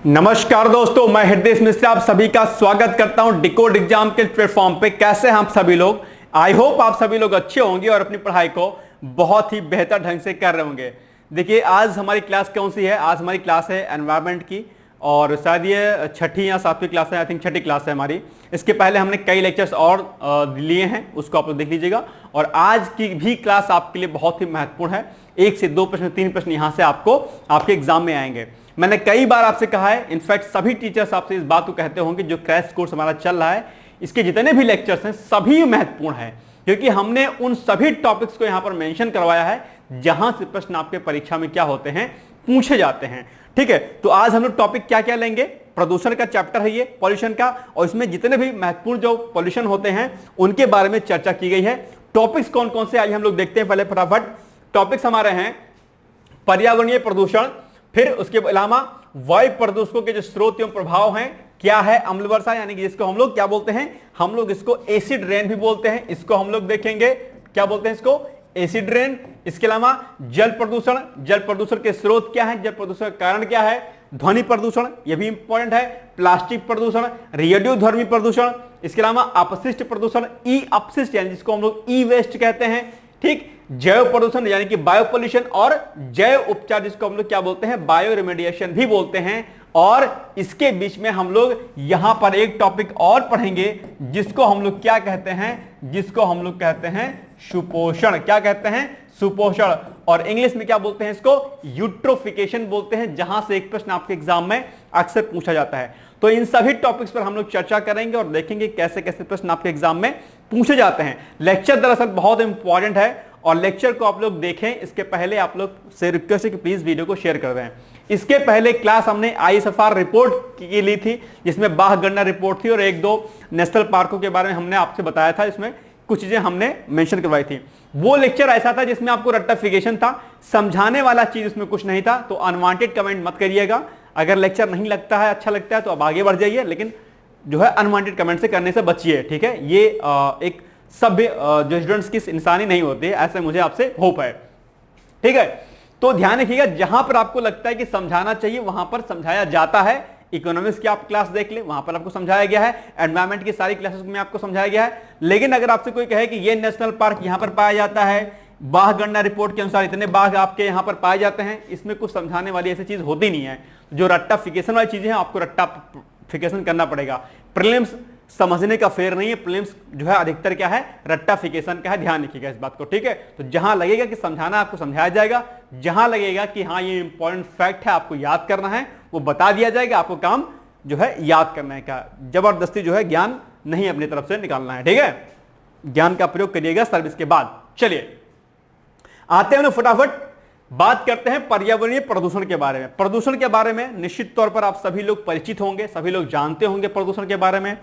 नमस्कार दोस्तों, मैं हृदय मिश्रा आप सभी का स्वागत करता हूं डिकोड एग्जाम के प्लेटफॉर्म पे। कैसे हैं आप सभी लोग? आई होप आप सभी लोग अच्छे होंगे और अपनी पढ़ाई को बहुत ही बेहतर ढंग से कर रहे होंगे। देखिए, आज हमारी क्लास कौन सी है? आज हमारी क्लास है एनवायरनमेंट की और शायद ये छठी या सातवीं क्लास है। आई थिंक छठी क्लास है हमारी। इसके पहले हमने कई लेक्चर्स और लिए हैं, उसको आप लोग देख लीजिएगा। और आज की भी क्लास आपके लिए बहुत ही महत्वपूर्ण है। 1 से 2 प्रश्न 3 प्रश्न यहां से आपको आपके एग्जाम में आएंगे। मैंने कई बार आपसे कहा है, इनफैक्ट सभी टीचर्स आपसे इस बात को कहते होंगे, जो क्रैश कोर्स हमारा चल रहा है इसके जितने भी लेक्चर्स हैं सभी महत्वपूर्ण हैं, क्योंकि हमने उन सभी टॉपिक्स को यहां पर मेंशन करवाया है जहां से प्रश्न आपके परीक्षा में क्या होते हैं, पूछे जाते हैं। ठीक है, तो आज हम लोग टॉपिक क्या क्या लेंगे? प्रदूषण का चैप्टर है ये, पॉल्यूशन का, और इसमें जितने भी महत्वपूर्ण जो पॉल्यूशन होते हैं उनके बारे में चर्चा की गई है। टॉपिक्स कौन कौन से आइए हम लोग देखते हैं। पहले फटाफट टॉपिक्स हमारे हैं पर्यावरणीय प्रदूषण, फिर उसके अलावा वायु प्रदूषकों के जो स्रोत एवं प्रभाव हैं, क्या है अम्ल वर्षा, यानी कि जिसको हम लोग क्या बोलते हैं, हम लोग इसको एसिड रेन भी बोलते हैं, इसको हम लोग देखेंगे क्या बोलते हैं, इसको एसिड रेन। इसके अलावा जल प्रदूषण, जल प्रदूषण के स्रोत क्या है, जल प्रदूषण का कारण क्या है, ध्वनि प्रदूषण ये भी इंपॉर्टेंट है, प्लास्टिक प्रदूषण, रेडियोधर्मी प्रदूषण, इसके अलावा अपशिष्ट प्रदूषण, ई अपशिष्ट यानी जिसको हम लोग ई वेस्ट कहते हैं। ठीक, जैव प्रदूषण यानी कि बायो पॉल्यूशन, और जैव उपचार जिसको हम लोग क्या बोलते हैं, बायो रेमेडिएशन भी बोलते हैं। और इसके बीच में हम लोग यहां पर एक टॉपिक और पढ़ेंगे जिसको हम लोग क्या कहते हैं, जिसको हम लोग कहते हैं सुपोषण। क्या कहते हैं? सुपोषण। और इंग्लिश में क्या बोलते हैं इसको? यूट्रोफिकेशन बोलते हैं, जहां से एक प्रश्न आपके एग्जाम में अक्सर पूछा जाता है। तो इन सभी टॉपिक्स पर हम लोग चर्चा करेंगे और देखेंगे कैसे कैसे प्रश्न आपके एग्जाम में पूछे जाते हैं। लेक्चर दरअसल बहुत इंपॉर्टेंट है और लेक्चर को आप लोग देखें इसके पहले आप लोग से रिक्वेस्ट है कि प्लीज वीडियो को शेयर कर दें। इसके पहले क्लास हमने ISFR रिपोर्ट की ली थी, जिसमें बाघ गणना रिपोर्ट थी और 1-2 नेशनल पार्कों के बारे में हमने आपसे बताया था। इसमें कुछ चीजें हमने मेंशन करवाई थी। वो लेक्चर ऐसा था जिसमें आपको रट्टाफिकेशन था, समझाने वाला चीज उसमें कुछ नहीं था। तो अनवांटेड कमेंट मत करिएगा। अगर लेक्चर नहीं लगता है, अच्छा लगता है तो अब आगे बढ़ जाइए, लेकिन जो है अनवांटेड कमेंट से करने से बचिए। ठीक है, ये एक सभ्य जो स्टूडेंट्स की इंसानी नहीं होती है, ऐसे मुझे आपसे होप है। ठीक है, तो ध्यान रखिएगा, जहां पर आपको लगता है कि समझाना चाहिए वहां पर समझाया जाता है। इकोनॉमिक्स की आप क्लास देख ले, वहां पर आपको समझाया गया है। एनवायरमेंट की सारी क्लासेस में आपको समझाया गया है। लेकिन अगर आपसे कोई कहे कि ये नेशनल पार्क यहां पर पाया जाता है, बाघ गणना रिपोर्ट के अनुसार इतने बाघ आपके यहां पर पाए जाते हैं, इसमें कुछ समझाने वाली ऐसी चीज होती नहीं है। जो रट्टाफिकेशन वाली चीजें हैं, आपको रट्टाफिकेशन करना पड़ेगा। प्रीलिम्स समझने का फेर नहीं है, प्रीलिम्स जो है अधिकतर क्या है, रट्टाफिकेशन का है। ध्यान रखिएगा इस बात को। ठीक है, तो जहां लगेगा कि समझाना आपको समझाया जाएगा, जहां लगेगा कि हाँ ये इंपॉर्टेंट फैक्ट है आपको याद करना है, वो बता दिया जाएगा। आपको काम जो है याद करना है, का जबरदस्ती जो है ज्ञान नहीं अपनी तरफ से निकालना है। ठीक है, ज्ञान का प्रयोग करिएगा सर्विस के बाद। चलिए आते हैं फटाफट बात करते हैं पर्यावरणीय प्रदूषण के बारे में। प्रदूषण के बारे में निश्चित तौर पर आप सभी लोग परिचित होंगे, सभी लोग जानते होंगे प्रदूषण के बारे में।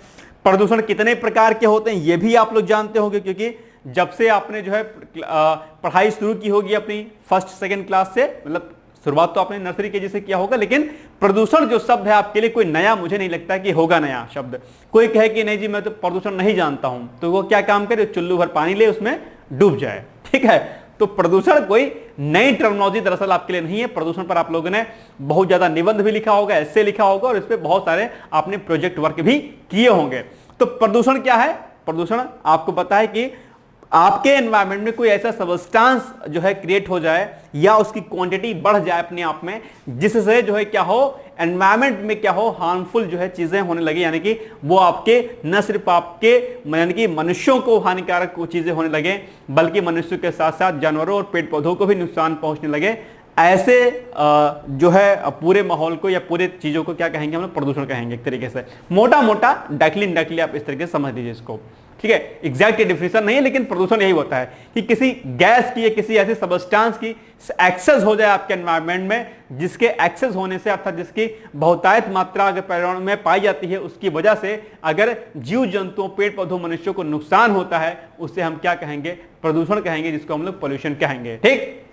प्रदूषण कितने प्रकार के होते हैं ये भी आप लोग जानते होंगे, क्योंकि जब से आपने जो है पढ़ाई शुरू की होगी अपनी 1st 2nd क्लास से, मतलब शुरुआत तो आपने नर्सरी के जैसे किया होगा, लेकिन प्रदूषण जो शब्द है आपके लिए कोई नया मुझे नहीं लगता कि होगा नया शब्द। कोई कहे कि नहीं जी मैं तो प्रदूषण नहीं जानता हूं, तो वो क्या काम करे, चुल्लू भर पानी ले उसमें डूब जाए। ठीक है, तो प्रदूषण कोई नई टर्मिनोलॉजी दरअसल आपके लिए नहीं है। प्रदूषण पर आप लोगों ने बहुत ज्यादा निबंध भी लिखा होगा, ऐसे लिखा होगा, और इस पे बहुत सारे आपने प्रोजेक्ट वर्क भी किए होंगे। तो प्रदूषण क्या है? प्रदूषण आपको पता है कि आपके एनवायरनमेंट में कोई ऐसा सबस्टेंस जो है क्रिएट हो जाए या उसकी क्वांटिटी बढ़ जाए अपने आप में, जिससे जो है क्या हो, एनवायरनमेंट में क्या हो, हार्मफुल जो है चीजें होने लगी, यानी कि वो आपके न सिर्फ आपके यानी कि मनुष्यों को हानिकारक चीजें होने लगे, बल्कि मनुष्यों के साथ साथ जानवरों और पेड़ पौधों को भी नुकसान पहुंचने लगे। ऐसे जो है पूरे माहौल को या पूरे चीजों को क्या कहेंगे, हम लोग प्रदूषण कहेंगे। एक तरीके से मोटा मोटा डायरेक्टली आप इस तरीके से समझ लीजिए इसको। ठीक है, एग्जैक्ट डिफिनेशन नहीं है, लेकिन प्रदूषण यही होता है कि किसी गैस की या किसी ऐसे सबस्टेंस की एक्सेस हो जाए आपके एनवायरनमेंट में, जिसके एक्सेस होने से अर्थात जिसकी बहुतायत मात्रा अगर पर्यावरण में पाई जाती है, उसकी वजह से अगर जीव जंतुओं, पेड़ पौधों, मनुष्यों को नुकसान होता है, उसे हम क्या कहेंगे, प्रदूषण कहेंगे, जिसको हम लोग पोल्यूशन कहेंगे। ठीक,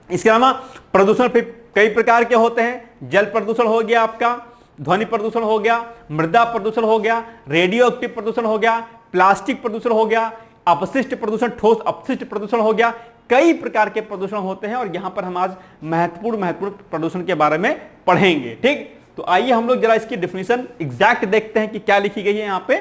इसके अलावा प्रदूषण फिर कई प्रकार के होते हैं। जल प्रदूषण हो गया आपका, ध्वनि प्रदूषण हो गया, मृदा प्रदूषण हो गया, रेडियो एक्टिव प्रदूषण हो गया, प्लास्टिक प्रदूषण हो गया, अपशिष्ट प्रदूषण, ठोस अपशिष्ट प्रदूषण हो गया। कई प्रकार के प्रदूषण होते हैं और यहां पर हम आज महत्वपूर्ण प्रदूषण के बारे में पढ़ेंगे। ठीक, तो आइए हम लोग जरा इसकी डेफिनेशन एग्जैक्ट देखते हैं कि क्या लिखी गई है यहां पे।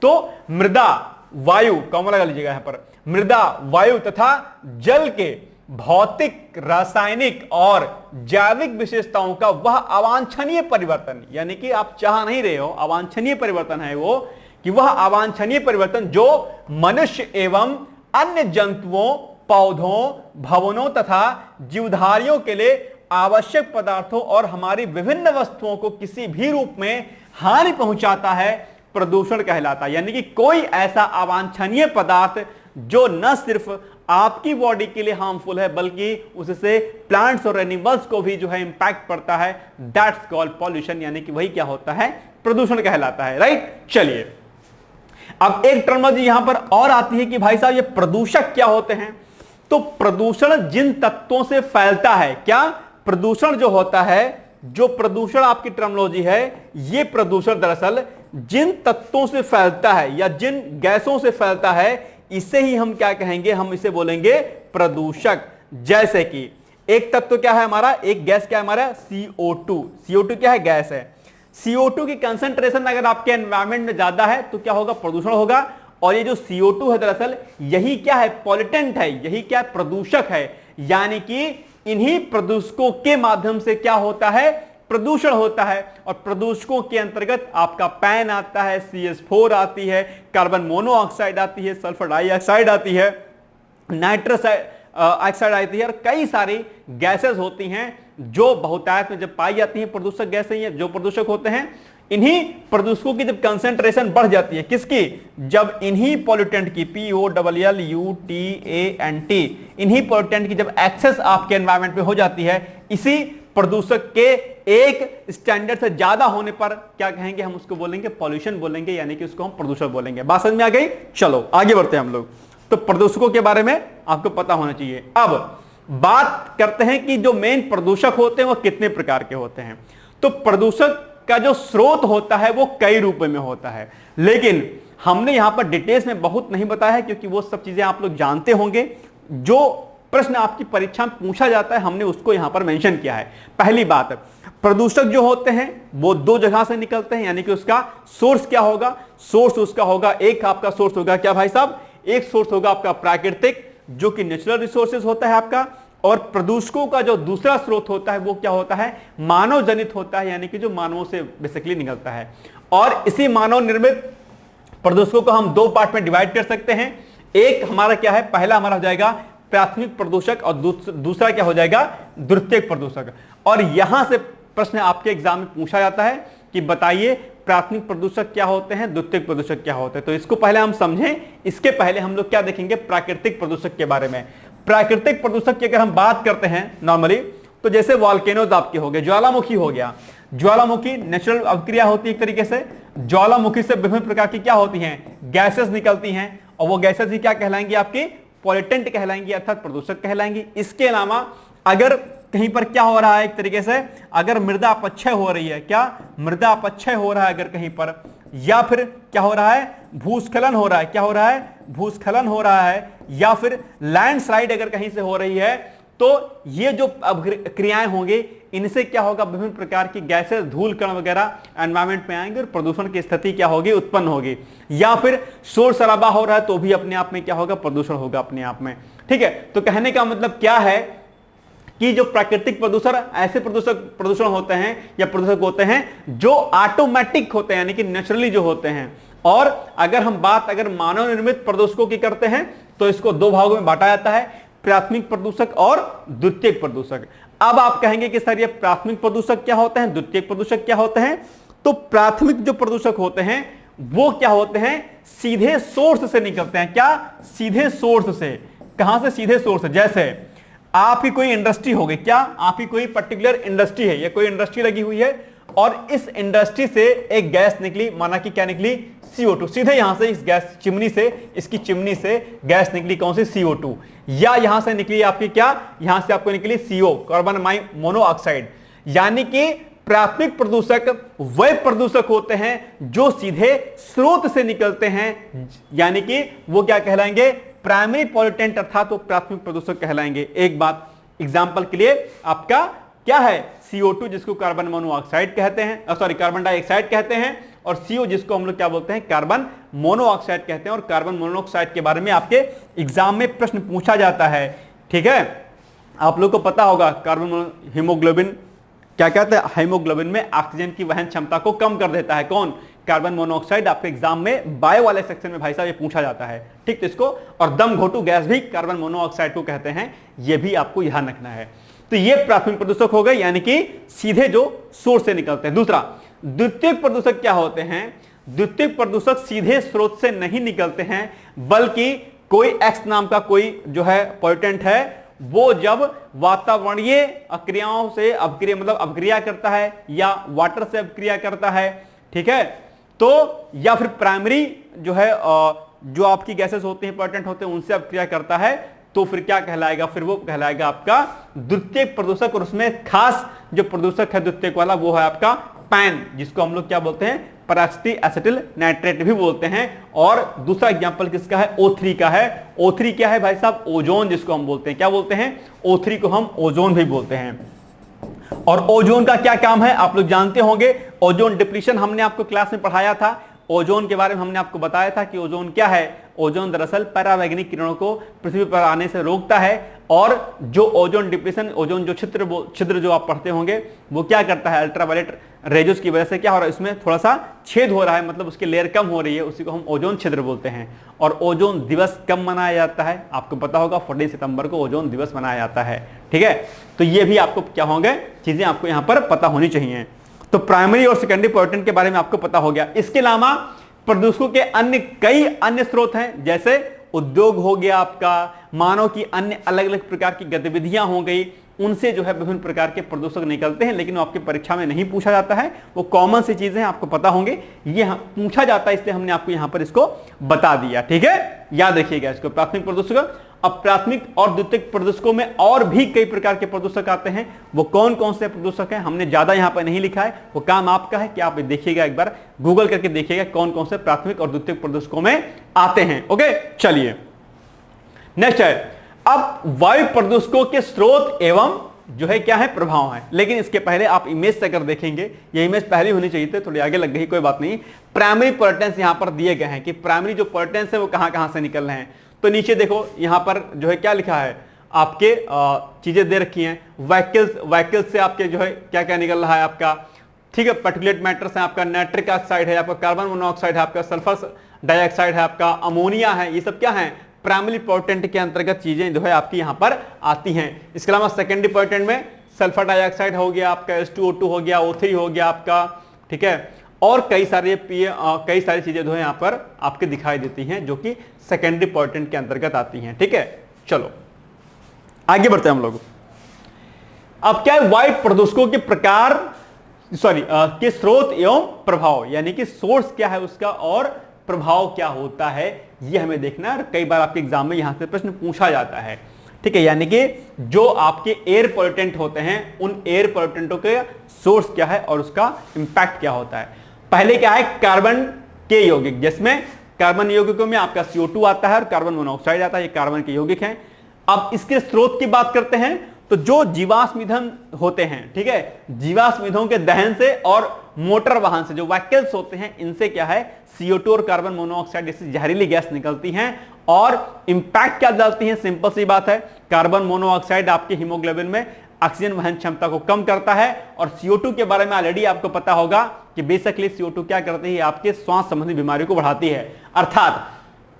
तो मृदा, वायु, कॉमा लगा लीजिएगा यहां पर, मृदा, वायु तथा जल के भौतिक, रासायनिक और जैविक विशेषताओं का वह अवांछनीय परिवर्तन, यानी कि आप चाह नहीं रहे हो, अवांछनीय परिवर्तन है वो, कि वह अवांछनीय परिवर्तन जो मनुष्य एवं अन्य जंतुओं, पौधों, भवनों तथा जीवधारियों के लिए आवश्यक पदार्थों और हमारी विभिन्न वस्तुओं को किसी भी रूप में हानि पहुंचाता है, प्रदूषण कहलाता है। यानी कि कोई ऐसा अवांछनीय पदार्थ जो न सिर्फ आपकी बॉडी के लिए हार्मफुल है बल्कि उससे प्लांट्स और एनिमल्स को भी जो है इंपैक्ट पड़ता है, दैट्स कॉल्ड पॉल्यूशन, यानी कि वही क्या होता है, प्रदूषण कहलाता है। राइट, चलिए अब एक टर्मिनोलॉजी यहां पर और आती है कि भाई साहब ये प्रदूषक क्या होते हैं। तो प्रदूषण जिन तत्वों से फैलता है, क्या प्रदूषण जो होता है, जो प्रदूषण आपकी टर्मिनोलॉजी है, ये प्रदूषण दरअसल जिन तत्वों से फैलता है या जिन गैसों से फैलता है, इसे ही हम क्या कहेंगे, हम इसे बोलेंगे प्रदूषक। जैसे कि एक तत्व क्या है हमारा, एक गैस क्या है हमारा, CO2। CO2 क्या है, गैस है। CO2 की कंसंट्रेशन अगर आपके एनवायरमेंट में ज्यादा है तो क्या होगा, प्रदूषण होगा। और ये जो CO2 है दरअसल यही क्या है, पॉल्यूटेंट है, यही क्या प्रदूषक है। यानी कि इन्हीं प्रदूषकों के माध्यम से क्या होता है, प्रदूषण होता है। और प्रदूषकों के अंतर्गत आपका पैन आता है, CH4 आती है, कार्बन मोनोऑक्साइड आती है, सल्फर डाइऑक्साइड आती है, नाइट्रस ऑक्साइड आती है, और कई सारी गैसेस होती हैं जो बहुतायत में जब पाई जाती हैं, प्रदूषक गैसें जो प्रदूषक होते हैं। इन्हीं प्रदूषकों की जब कंसंट्रेशन बढ़ जाती है, किसकी, जब इन्हीं पॉल्यूटेंट की, POLLUTANT, इन्हीं पॉल्यूटेंट की जब एक्सेस आपके एनवायरमेंट में हो जाती है, इसी प्रदूषक के एक स्टैंडर्ड से ज्यादा होने पर क्या कहेंगे, हम उसको बोलेंगे पॉल्यूशन बोलेंगे, यानी कि उसको हम प्रदूषण बोलेंगे। बात समझ में आ गई। चलो आगे बढ़ते हैं हम लोग। तो प्रदूषकों के बारे में आपको पता होना चाहिए। अब बात करते हैं कि जो मेन प्रदूषक होते हैं वो कितने प्रकार के होते हैं। तो प्रदूषक का जो स्रोत होता है वो कई रूप में होता है, लेकिन हमने यहां पर डिटेल्स में बहुत नहीं बताया है क्योंकि वो सब चीजें आप लोग जानते होंगे। जो प्रश्न आपकी परीक्षा में पूछा जाता है हमने उसको यहां पर मेंशन किया है। पहली बात, प्रदूषक जो होते हैं वो दो जगह से निकलते हैं, यानी कि उसका सोर्स क्या होगा, सोर्स उसका होगा, एक आपका सोर्स होगा क्या भाई साहब, एक सोर्स होगा आपका प्राकृतिक जो कि नेचुरल रिसोर्सेज होता है आपका, और प्रदूषकों का जो दूसरा स्रोत होता है वो क्या होता है, मानव जनित होता है, यानी कि जो मानवों से बेसिकली निकलता है। और इसी मानव निर्मित प्रदूषकों को हम दो पार्ट में डिवाइड कर सकते हैं। एक हमारा क्या है, पहला हमारा हो जाएगा प्राथमिक प्रदूषक और दूसरा क्या हो जाएगा, द्वितीयक प्रदूषक। और यहां से प्रश्न आपके एग्जाम में पूछा जाता है कि बताइए प्राथमिक प्रदूषक क्या होते हैं, द्वितीयक प्रदूषक क्या होते हैं। तो इसको पहले हम समझें, इसके पहले हम लोग क्या देखेंगे, प्राकृतिक प्रदूषक के बारे में। प्राकृतिक प्रदूषक की अगर हम बात करते हैं नॉर्मली, तो जैसे वॉल्केनोज आपके हो गए, ज्वालामुखी हो गया, ज्वालामुखी नेचुरल अभिक्रिया होती है एक तरीके से। ज्वालामुखी से विभिन्न प्रकार की क्या होती हैं, गैसेस निकलती हैं, और वो गैसेस ही क्या कहलाएंगी, आपकी पॉल्यूटेंट कहलाएंगी, अर्थात प्रदूषक कहलाएंगी। इसके अलावा अगर कहीं पर क्या हो रहा है, एक तरीके से अगर मृदा अपक्षय हो रही है, क्या मृदा अपक्षय हो रहा है अगर कहीं पर, या फिर क्या हो रहा है, भूस्खलन हो रहा है, क्या हो रहा है, भूस्खलन हो रहा है, या फिर लैंडस्लाइड अगर कहीं से हो रही है, तो ये जो क्रियाएं होंगी इनसे क्या होगा, विभिन्न प्रकार की गैसेस, धूल कण वगैरह एनवायरमेंट में आएंगे और प्रदूषण की स्थिति क्या होगी, उत्पन्न होगी। या फिर शोर शराबा हो रहा है तो भी अपने आप में क्या होगा, प्रदूषण होगा अपने आप में। ठीक है, तो कहने का मतलब क्या है कि जो प्राकृतिक प्रदूषण ऐसे प्रदूषण होते हैं या प्रदूषक होते हैं जो ऑटोमेटिक होते हैं, यानी कि नेचुरली जो होते हैं। और अगर हम बात अगर मानव निर्मित प्रदूषकों की करते हैं तो इसको दो भागों में बांटा जाता है, प्राथमिक प्रदूषक और द्वितीयक प्रदूषक। अब आप कहेंगे कि सर ये प्राथमिक प्रदूषक क्या होते हैं, द्वितीयक प्रदूषक क्या होते हैं। तो प्राथमिक जो प्रदूषक होते हैं वो क्या होते हैं, सीधे सोर्स से निकलते हैं। क्या, सीधे सोर्स से। कहां से, सीधे सोर्स से। जैसे आपकी कोई इंडस्ट्री हो गई, क्या आपकी कोई पर्टिकुलर इंडस्ट्री है या कोई इंडस्ट्री लगी हुई है और इस इंडस्ट्री से एक गैस निकली, माना कि क्या निकली, CO2। सीधे यहां से इस गैस चिमनी से, इसकी चिमनी से गैस निकली कौन सी, CO2। या यहां से निकली आपकी क्या, यहां से आपको निकली CO, कार्बन मोनोऑक्साइड। यानी कि प्राथमिक प्रदूषक वह प्रदूषक होते हैं जो सीधे स्रोत से निकलते हैं, यानी कि वो क्या कहलाएंगे, प्राइमरी पॉल्यूटेंट, अर्थात वो प्राथमिक प्रदूषक कहलाएंगे। एक बात एग्जांपल के लिए आपका क्या है, CO2 जिसको कार्बन मोनोऑक्साइड कहते हैं, सॉरी कार्बन डाइऑक्साइड कहते हैं, और CO जिसको हम लोग क्या बोलते हैं, कार्बन मोनोऑक्साइड कहते हैं। और कार्बन मोनोऑक्साइड के बारे में आपके एग्जाम में प्रश्न पूछा जाता है, ठीक है। आप लोग को पता होगा कार्बन हीमोग्लोबिन क्या कहते हैं, हीमोग्लोबिन में ऑक्सीजन की वहन क्षमता को कम कर देता है, कौन, कार्बन मोनोऑक्साइड। आपके एग्जाम में बायो वाले सेक्शन में भाई साहब ये पूछा जाता है, ठीक। तो इसको, और दम घोटू गैस भी कार्बन मोनोऑक्साइड को कहते हैं, ये भी आपको ध्यान रखना है। तो ये प्राथमिक प्रदूषक हो गए, यानी कि सीधे जो सोर्स से निकलते हैं। दूसरा, द्वितीयक प्रदूषक क्या होते हैं? द्वितीयक प्रदूषक सीधे स्रोत से नहीं निकलते हैं, बल्कि कोई एक्स नाम का कोई जो है पॉल्यूटेंट है, वो जब वातावरणीय अक्रियाओं से अभिक्रिया करता है, या वाटर से अभिक्रिया करता है, ठीक है, तो या फिर प्राइमरी जो है जो आपकी गैसेस होती हैं, पॉल्यूटेंट होते हैं, उनसे अभिक्रिया करता है, तो फिर क्या कहलाएगा, फिर वो कहलाएगा आपका द्वितीयक प्रदूषक। और उसमें खास जो प्रदूषक है द्वितीयक वाला, वो है आपका पैन, जिसको हम लोग क्या बोलते हैं, पराक्सीट एसिटिल नाइट्रेट भी बोलते हैं। और दूसरा एग्जांपल किसका है, O3 का है। O3 क्या है भाई साहब, ओजोन, जिसको हम बोलते हैं, क्या बोलते हैं, O3 को हम ओजोन भी बोलते हैं। और ओजोन का क्या काम है आप लोग जानते होंगे, ओजोन डिप्लीशन हमने आपको क्लास में पढ़ाया था। ओजोन के बारे में हमने आपको बताया था कि ओजोन क्या है। ओजोन दरअसल परावैंगनिक किरणों को पृथ्वी पर आने से रोकता है, और जो ओजोन डिप्लीशन, ओजोन जो छिद्र जो आप पढ़ते होंगे, वो क्या करता है, अल्ट्रावायलेट रेजोस की वजह से क्या हो रहा है, इसमें थोड़ा सा छेद हो रहा है, मतलब उसकी लेयर कम हो रही है, उसी को हम ओजोन छिद्र बोलते हैं। और ओजोन दिवस कब मनाया जाता है, आपको पता होगा 14 सितंबर को ओजोन दिवस मनाया जाता है, ठीक है। तो ये भी आपको क्या होंगे, चीजें आपको यहाँ पर पता होनी चाहिए। तो प्राइमरी और सेकेंडरी पॉल्यूटेंट के बारे में आपको पता हो गया। इसके अलावा प्रदूषकों के कई अन्य स्रोत हैं, जैसे उद्योग हो गया आपका, मानव की अन्य अलग अलग प्रकार की गतिविधियां हो गई, उनसे जो है विभिन्न प्रकार के प्रदूषक निकलते हैं, लेकिन वो आपकी परीक्षा में नहीं पूछा जाता है। वो कॉमन सी चीजें हैं, आपको पता होंगे, ये पूछा जाता है, इसलिए हमने आपको यहां पर इसको बता दिया, ठीक है। याद रखिएगा इसको, प्राथमिक प्रदूषक। अब प्राथमिक और द्वितीयक प्रदूषकों में और भी कई प्रकार के प्रदूषक आते हैं। वो कौन कौन से प्रदूषक हैं हमने ज्यादा यहां पर नहीं लिखा है, वो काम आपका है कि आप देखिएगा, एक बार गूगल करके देखिएगा कौन कौन से प्राथमिक और द्वितीयक प्रदूषकों में आते हैं। ओके, चलिए नेक्स्ट है, अब वायु प्रदूषकों के स्रोत एवं जो है क्या है, प्रभाव है। लेकिन इसके पहले आप इमेज से अगर देखेंगे, ये इमेज पहले होनी चाहिए थी, थोड़ी आगे लग गई, कोई बात नहीं। प्राइमरी पॉल्यूटेंट्स यहां पर दिए गए हैं कि प्राइमरी जो पॉल्यूटेंट्स है वो कहां कहां से निकल रहे हैं। तो नीचे देखो, यहां पर जो है क्या लिखा है, आपके चीजें दे रखी हैं। व्हीकल्स से आपके जो है क्या क्या निकल रहा है आपका, ठीक है। पार्टिकुलेट मैटर्स है आपका, नाइट्रिक ऑक्साइड है आपका, कार्बन मोनोऑक्साइड है आपका, सल्फर डाइऑक्साइड है आपका, अमोनिया है, ये सब क्या है, प्राइमरी पॉल्यूटेंट के अंतर्गत चीजें जो है आपकी यहां पर आती हैं। इसके अलावा सेकेंडरी पॉल्यूटेंट में सल्फर डाइऑक्साइड हो गया आपका, H2O2 हो गया, O3 हो गया आपका, ठीक है। और कई सारी चीजें जो है यहां पर आपके दिखाई देती हैं, जो कि सेकेंडरी पॉल्यूटेंट के अंतर्गत आती हैं, ठीक है। चलो आगे बढ़ते हैं हम लोग। अब क्या है, वायु प्रदूषकों के प्रकार, के स्रोत एवं प्रभाव, यानी कि सोर्स क्या है उसका और प्रभाव क्या होता है, ये हमें देखना है। और कई बार आपके एग्जाम में यहां से प्रश्न पूछा जाता है, ठीक है। यानी कि जो आपके एयर पॉल्यूटेंट होते हैं, उन एयर पॉल्यूटेंटों के सोर्स क्या है और उसका इंपैक्ट क्या होता है। पहले क्या है, कार्बन के यौगिक, जिसमें कार्बन यौगिकों में आपका CO2 आता है और कार्बन मोनोऑक्साइड आता है, ये कार्बन के यौगिक हैं। अब इसके स्रोत की बात करते हैं, तो जो जीवाश्म ईंधन होते हैं, ठीक है, जीवाश्म ईंधनों के दहन से और मोटर वाहन से जो व्हीकल्स होते हैं, इनसे क्या है, CO2 और कार्बन मोनोऑक्साइड जैसी जहरीली गैस निकलती हैं। और इंपैक्ट क्या डालती हैं, सिंपल सी बात है, कार्बन मोनोऑक्साइड आपके हीमोग्लोबिन में ऑक्सीजन वहन क्षमता को कम करता है। और CO2 के बारे में ऑलरेडी आपको पता होगा कि बेसिकली CO2 क्या करती है, आपके श्वास संबंधी बीमारियों को बढ़ाती है। अर्थात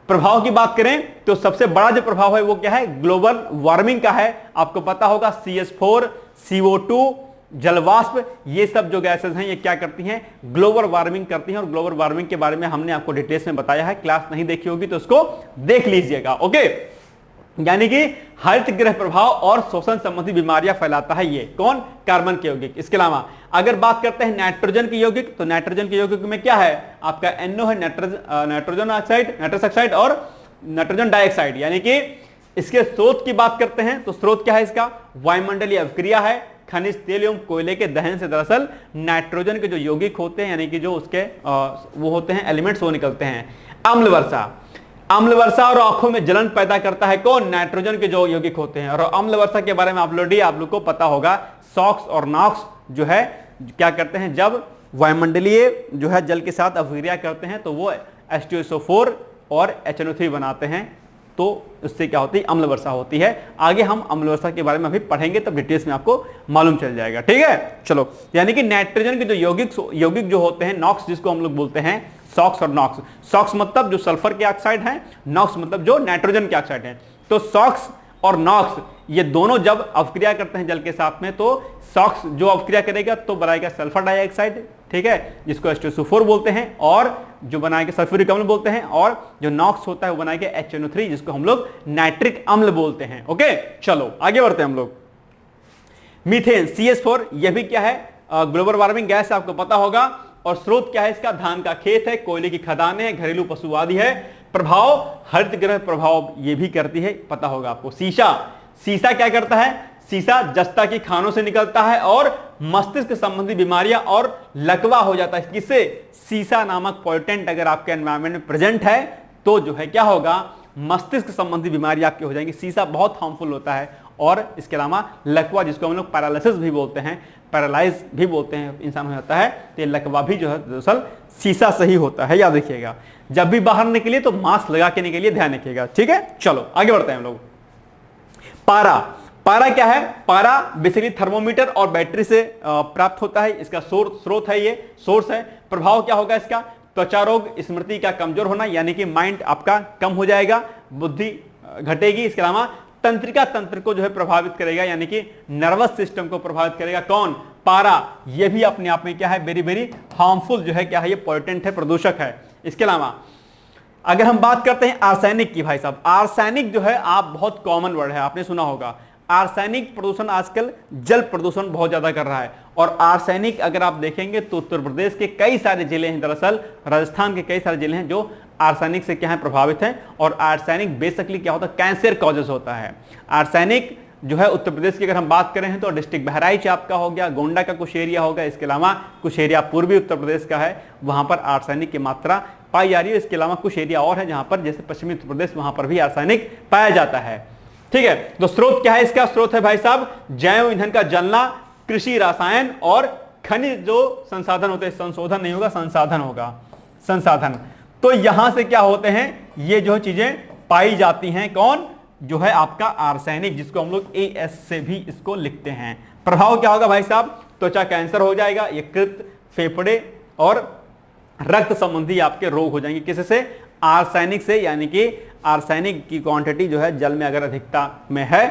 प्रभाव की बात करें तो सबसे बड़ा जो प्रभाव है वो क्या है, ग्लोबल वार्मिंग का है। आपको पता होगा CH4, CO2, जलवाष्प, ये सब जो गैसेस हैं ये क्या करती हैं, ग्लोबल वार्मिंग करती हैं। और ग्लोबल वार्मिंग के बारे में हमने आपको डिटेल्स में बताया है, क्लास नहीं देखी होगी तो उसको देख लीजिएगा। ओके, यानी कि हरित गृह प्रभाव और शोषण संबंधी बीमारियां फैलाता है ये कौन, कार्बन के यौगिक। इसके अलावा अगर बात करते हैं नाइट्रोजन के यौगिक, तो नाइट्रोजन के यौगिक में क्या है, आपका NO है, नाइट्रोजन ऑक्साइड, नाइट्रस ऑक्साइड और नाइट्रोजन डाइऑक्साइड। यानी कि इसके स्रोत की बात करते हैं तो स्रोत क्या है इसका, वायुमंडलीय अभिक्रिया है, खनिज तेल एवं कोयले के दहन से दरअसल नाइट्रोजन के जो यौगिक होते हैं, यानी कि जो उसके वो होते हैं एलिमेंट्स, वो निकलते हैं। अम्ल वर्षा, अम्ल वर्षा और आंखों में जलन पैदा करता है कौन, नाइट्रोजन के जो यौगिक होते हैं। और अम्ल वर्षा के बारे में आप लोग को पता होगा, सॉक्स और नॉक्स जो है क्या करते हैं, जब वायुमंडलीय जो है जल के साथ अभिक्रिया करते हैं तो वो H2SO4 और HNO3 बनाते हैं, तो उससे क्या होती है, अम्ल वर्षा होती है। आगे हम अम्ल वर्षा के बारे में अभी पढ़ेंगे, तब डिटेल्स में आपको मालूम चल जाएगा, ठीक है। चलो, यानी कि नाइट्रोजन के जो यौगिक जो होते हैं, नॉक्स जिसको हम लोग बोलते हैं, सॉक्स और नॉक्स। सॉक्स मतलब जो सल्फर के ऑक्साइड है, नॉक्स मतलब जो नाइट्रोजन के ऑक्साइड है। तो सॉक्स और नॉक्स ये दोनों जब अवक्रिया करते हैं जल के साथ में, तो सॉक्स जो अवक्रिया करेगा तो बनाएगा सल्फर डाइऑक्साइड, ठीक है, जिसको H2SO4 बोलते हैं, और जो बनाएगा सल्फ्यूरिक अम्ल बोलते हैं, और जो नॉक्स होता है वो बनाएगा HNO3 जिसको हम लोग नाइट्रिक अम्ल बोलते हैं। ओके, चलो आगे बढ़ते हैं हम लोग। मीथेन CH4, यह भी क्या है, ग्लोबल वार्मिंग गैस, आपको पता होगा। और स्रोत क्या है इसका, धान का खेत है, कोयले की खदानें है, घरेलू पशु आदि है। प्रभाव, हरित गृह प्रभाव ये भी करती है, पता होगा आपको। सीसा क्या करता है, सीसा जस्ता की खानों से निकलता है और मस्तिष्क संबंधी बीमारियां और लकवा हो जाता है। किससे, सीसा नामक पॉल्यूटेंट अगर आपके एनवायरमेंट में प्रेजेंट है तो जो है क्या होगा, मस्तिष्क संबंधी बीमारी आपकी हो जाएंगी। सीसा बहुत हार्मफुल होता है। और इसके अलावा लकवा, जिसको हम लोग पैरालिसिस भी बोलते हैं, पैरालाइज भी बोलते हैं, इंसान हो जाता है, तो लकवा भी जो है दरअसल सीसा से ही होता है, याद रखिएगा। जब भी बाहर निकलिए तो मास्क लगा के निकलिए, ध्यान रखिएगा, ठीक है। चलो आगे बढ़ते हैं हम लोग। पारा क्या है, पारा बेसिकली थर्मोमीटर और बैटरी से प्राप्त होता है, इसका स्रोत है, ये सोर्स है। प्रभाव क्या होगा इसका, त्वचा रोग, स्मृति का कमजोर होना, यानी कि माइंड आपका कम हो जाएगा, बुद्धि घटेगी। इसके अलावा तंत्रिका तंत्र को जो है प्रभावित करेगा, यानी कि नर्वस सिस्टम को प्रभावित करेगा। कौन, पारा। यह भी अपने आप में क्या है, वेरी वेरी हार्मफुल जो है क्या है, ये पॉल्यूटेंट है, प्रदूषक है। इसके अलावा अगर हम बात करते हैं आर्सेनिक की, भाई साहब आर्सेनिक जो है आप बहुत कॉमन वर्ड है, आपने सुना होगा। आर्सेनिक प्रदूषण आजकल जल प्रदूषण बहुत ज्यादा कर रहा है। और आर्सेनिक अगर आप देखेंगे तो उत्तर प्रदेश के कई सारे जिले हैं, दरअसल राजस्थान के कई सारे जिले हैं जो आर्सेनिक से क्या है, प्रभावित हैं। और आर्सेनिक बेसिकली क्या होता है, कैंसर कॉजेस होता है। आर्सेनिक जो है उत्तर प्रदेश की अगर हम बात करें तो डिस्ट्रिक्ट बहराइच आपका हो गया, गोंडा का कुछ एरिया होगा, इसके अलावा कुछ एरिया पूर्वी उत्तर प्रदेश का है, वहां पर आर्सेनिक की मात्रा पाई जा रही है। इसके अलावा कुछ एरिया और है जहां पर, जैसे पश्चिमी उत्तर प्रदेश, वहां पर भी आर्सेनिक पाया जाता है, ठीक है। तो स्रोत क्या है इसका, स्रोत है भाई साहब जैव ईंधन का जलना, कृषि रसायन और खनिज जो संसाधन होते हैं, संशोधन नहीं होगा, संसाधन होगा, संसाधन। तो यहां से क्या होते हैं, ये जो चीजें पाई जाती हैं, कौन, जो है आपका आर्सेनिक, जिसको हम लोग AS से भी इसको लिखते हैं। प्रभाव क्या होगा भाई साहब, त्वचा कैंसर हो जाएगा, यकृत, फेफड़े और रक्त संबंधी आपके रोग हो जाएंगे। किससे, आर्सेनिक से। यानी कि आर्सेनिक की क्वांटिटी जो है जल में अगर अधिकता में है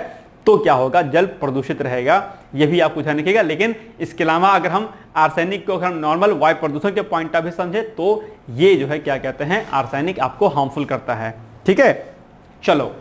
तो क्या होगा, जल प्रदूषित रहेगा, यह भी आपको ध्यान रखिएगा। लेकिन इसके अलावा अगर हम आर्सेनिक को अगर हम नॉर्मल वायु प्रदूषण के पॉइंट ऑफ व्यू समझे तो ये जो है क्या कहते हैं, आर्सेनिक आपको हार्मफुल करता है, ठीक है। चलो,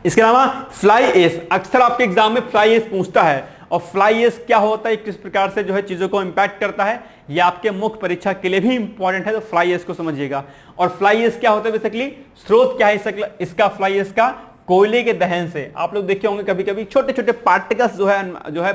इसके अलावा फ्लाई एश, अक्सर आपके एग्जाम में फ्लाई एश पूछता है। और फ्लाई एश क्या होता है, किस प्रकार से जो है चीजों को इंपैक्ट करता है, ये आपके मुख्य परीक्षा के लिए भी इंपॉर्टेंट है, तो फ्लाई एश को समझिएगा। और फ्लाई एश क्या होता है बेसिकली, स्रोत क्या है इसका, फ्लाई एश का कोयले के दहन से। आप लोग देखे होंगे कभी कभी छोटे छोटे पार्टिकल्स जो है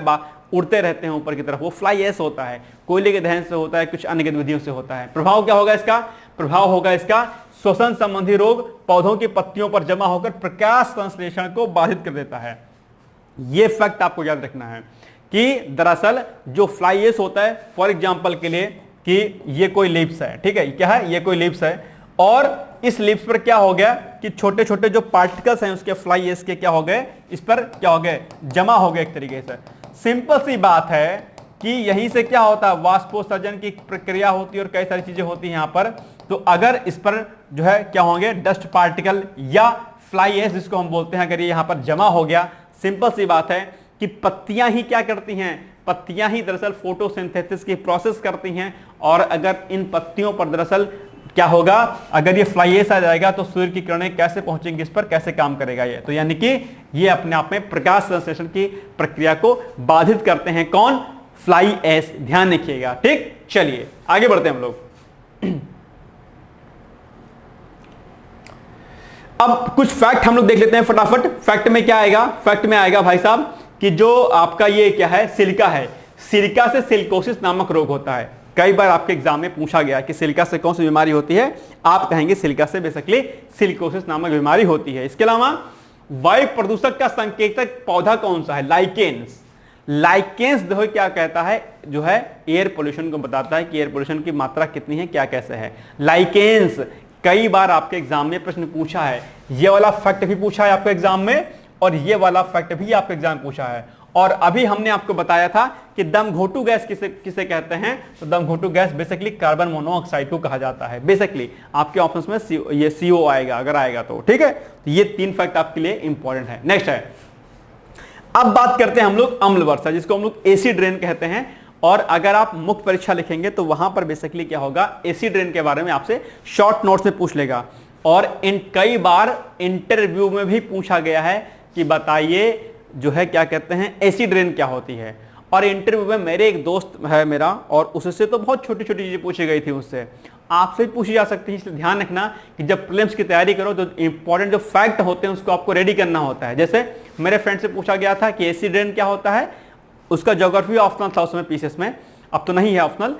उड़ते रहते हैं ऊपर की तरफ, वो फ्लाई एश होता है, कोयले के दहन से होता है, कुछ अन्य गतिविधियों से होता है। प्रभाव क्या होगा इसका, प्रभाव होगा इसका श्वसन संबंधी रोग, पौधों की पत्तियों पर जमा होकर प्रकाश संश्लेषण को बाधित कर देता है। यह फैक्ट आपको याद रखना है कि दरअसल जो फ्लाई एश होता है, फॉर एग्जांपल के लिए कि ये कोई लिप्स है, ठीक है, क्या है, ये कोई लिप्स है, और इस लिप्स पर क्या हो गया कि छोटे छोटे जो पार्टिकल्स हैं उसके फ्लाई एश के क्या हो गए, इस पर क्या हो गए, जमा हो गए एक तरीके से। सिंपल सी बात है कि यहीं से क्या होता है, वाष्पोत्सर्जन की प्रक्रिया होती है और कई सारी चीजें होती हैं यहाँ पर। तो अगर इस पर जो है क्या होंगे, डस्ट पार्टिकल या फ्लाई एश जिसको हम बोलते हैं, अगर ये यहाँ पर जमा हो गया, सिंपल सी बात है कि पत्तियां ही क्या करती हैं, पत्तियां ही दरअसल फोटोसिंथेसिस की प्रोसेस करती हैं। और अगर इन पत्तियों पर दरअसल क्या होगा, अगर ये फ्लाई एश आ जाएगा तो सूर्य की किरणें कैसे पहुंचेंगी, इस पर कैसे काम करेगा ये। तो यानी कि ये अपने आप में प्रकाश संश्लेषण की प्रक्रिया को बाधित करते हैं, कौन, फ्लाई एश, ध्यान रखिएगा, ठीक। चलिए आगे बढ़ते हैं हम लोग। अब कुछ फैक्ट हम लोग देख लेते हैं फटाफट। फैक्ट में क्या आएगा, फैक्ट में आएगा भाई साहब कि जो आपका ये क्या है, सिलिका है, सिलिका से सिलिकोसिस नामक रोग होता है। कई बार आपके एग्जाम में पूछा गया कि सिलिका से कौन सी बीमारी होती है, आप कहेंगे सिलिका से बेसिकली सिलिकोसिस नामक बीमारी होती है। इसके अलावा वायु प्रदूषक का संकेतक पौधा कौन सा है, लाइकेन्स। लाइकेंस देखो क्या कहता है, जो है एयर पोल्यूशन को बताता है कि एयर पोल्यूशन की मात्रा कितनी है, क्या कैसे है। लाइकेंस कई बार आपके एग्जाम में प्रश्न पूछा है, ये वाला फैक्ट भी पूछा है आपको एग्जाम में, और ये वाला फैक्ट भी आपके एग्जाम पूछा है। और अभी हमने आपको बताया था कि दम घोटू गैस किसे किसे कहते हैं, तो दम घोटू गैस बेसिकली कार्बन मोनोऑक्साइड को कहा जाता है। बेसिकली आपके ऑप्शंस में ये CO आएगा, अगर आएगा तो ठीक है। तो ये 3 फैक्ट आपके लिए इंपॉर्टेंट है। नेक्स्ट है, अब बात करते हैं हम लोग अम्ल वर्षा, जिसको हम लोग एसिड रेन कहते हैं। और अगर आप मुख्य परीक्षा लिखेंगे तो वहां पर बेसिकली क्या होगा, एसिड रेन के बारे में आपसे शॉर्ट नोट्स में पूछ लेगा। और कई बार इंटरव्यू में भी पूछा गया है कि बताइए जो है क्या कहते हैं एसिड रेन क्या होती है। और इंटरव्यू में मेरे एक दोस्त है मेरा, और उससे तो बहुत छोटी छोटी चीजें पूछी गई थी, उससे आपसे भी पूछी जा सकती है। इसलिए ध्यान रखना कि जब प्रीलिम्स की तैयारी करो तो इंपॉर्टेंट जो फैक्ट होते हैं उसको आपको रेडी करना होता है। जैसे मेरे फ्रेंड से पूछा गया था कि एसिड रेन क्या होता है, उसका ज्योग्राफी ऑप्शनल था उसमें पीसीएस में, अब तो नहीं है ऑप्शनल।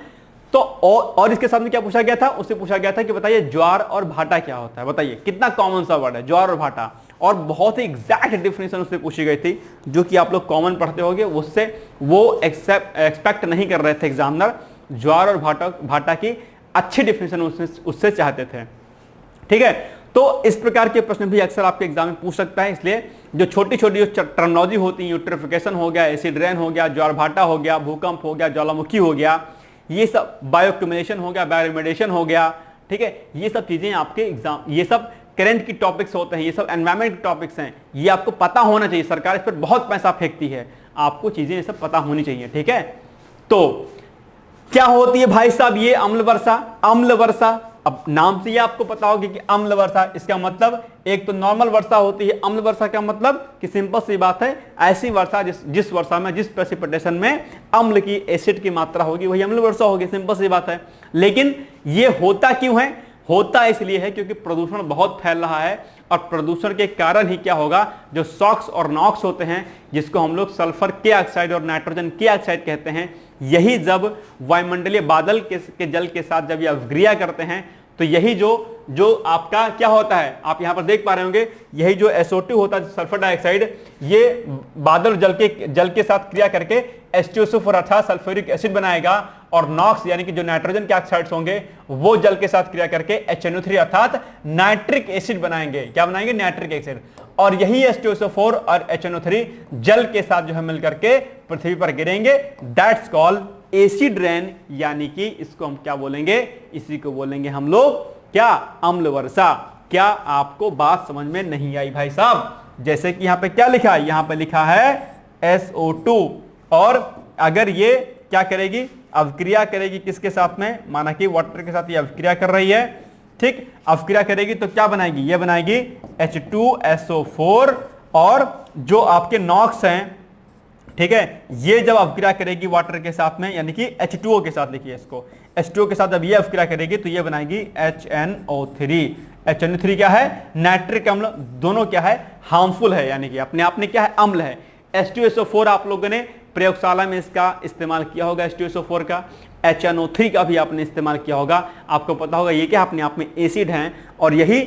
तो और इसके सामने क्या पूछा गया था, उससे पूछा गया था कि बताइए ज्वार और भाटा क्या होता है। बताइए कितना कॉमन सा वर्ड है ज्वार और भाटा, और बहुत ही एग्जैक्ट डेफिनेशन उससे पूछी गई थी, जो कि आप लोग कॉमन पढ़ते होंगे, उससे वो एक्सपेक्ट नहीं कर रहे थे एग्जामिनर। ज्वार और भाटा की अच्छी डेफिनेशन उससे चाहते थे, ठीक है। तो इस प्रकार के प्रश्न भी अक्सर आपके एग्जाम में पूछ सकता है। इसलिए जो छोटी छोटी जो टर्मिनोलॉजी होती है, यूट्रिफिकेशन हो गया, एसिड रेन हो गया, ज्वार भाटा हो गया, भूकंप हो गया, ज्वालामुखी हो गया, ये सब बायोक्यूमुलेशन हो गया, बायोरेमेडिएशन हो गया, ठीक है। ये सब चीजें आपके एग्जाम, ये सब करंट की टॉपिक्स होते हैं, ये सब एनवायरमेंट के टॉपिक्स हैं, ये आपको पता होना चाहिए। सरकार इस पर बहुत पैसा फेंकती है, आपको चीजें ये सब पता होनी चाहिए, ठीक है। तो क्या होती है भाई साहब ये अम्ल वर्षा? अम्ल वर्षा, अब नाम से ये आपको पता होगा कि अम्ल वर्षा, इसका मतलब एक तो नॉर्मल वर्षा होती है। अम्ल वर्षा का मतलब कि सिंपल सी बात है, ऐसी वर्षा जिस वर्षा में, जिस प्रेसिपिटेशन में अम्ल की, एसिड की मात्रा होगी, वही अम्ल वर्षा होगी, सिंपल सी बात है। लेकिन ये होता क्यों है? होता इसलिए है क्योंकि प्रदूषण बहुत फैल रहा है, और प्रदूषण के कारण ही क्या होगा, जो सॉक्स और नॉक्स होते हैं, जिसको हम लोग सल्फर के ऑक्साइड और नाइट्रोजन के ऑक्साइड कहते हैं, यही जब वायुमंडलीय बादल के जल के साथ जब ये अभिक्रिया करते हैं, तो यही जो आपका क्या होता है, आप यहां पर देख पा रहे होंगे, यही जो SO2 होता है, सल्फर डाइऑक्साइड, ये बादल जल के साथ क्रिया करके H2SO4 अर्थात सल्फ्यूरिक एसिड बनाएगा, और नॉक्स यानी कि जो नाइट्रोजन के ऑक्साइड्स होंगे वो जल के साथ क्रिया करके HNO3 अर्थात नाइट्रिक एसिड बनाएंगे। क्या बनाएंगे? Nitric acid. और यही H2SO4 और HNO3 जल के साथ जो है मिलकर के पृथ्वी पर गिरेंगे। दैट्स कॉल्ड एसिड रेन, यानी कि इसको हम क्या बोलेंगे, इसी को बोलेंगे हम लोग क्या, अम्ल वर्षा। क्या आपको बात समझ में नहीं आई भाई साहब? जैसे कि यहां पे क्या लिखा है, यहां पे लिखा है SO2, और अगर ये क्या करेगी, अभिक्रिया करेगी किसके साथ में, माना कि वाटर के साथ ये अभिक्रिया कर रही है, ठीक, अभिक्रिया करेगी तो क्या बनाएगी, ये बनाएगी H2SO4, और जो आपके नॉक्स हैं, ठीक है, ये जब अभिक्रिया करेगी वाटर के साथ में, यानी कि H2O के साथ, लिखिए इसको, H2O के साथ जब ये अभिक्रिया करेगी तो ये बनाएगी HNO3। HNO3 क्या है? नाइट्रिक अम्ल। दोनों क्या है? हार्मफुल है, यानी कि अपने आप में क्या है, अम्ल है। H2SO4 आप लोगों ने प्रयोगशाला में इसका इस्तेमाल किया होगा, H2SO4 का। HNO3 का भी आपने इस्तेमाल किया होगा, आपको पता होगा ये क्या अपने आप में एसिड हैं, और यही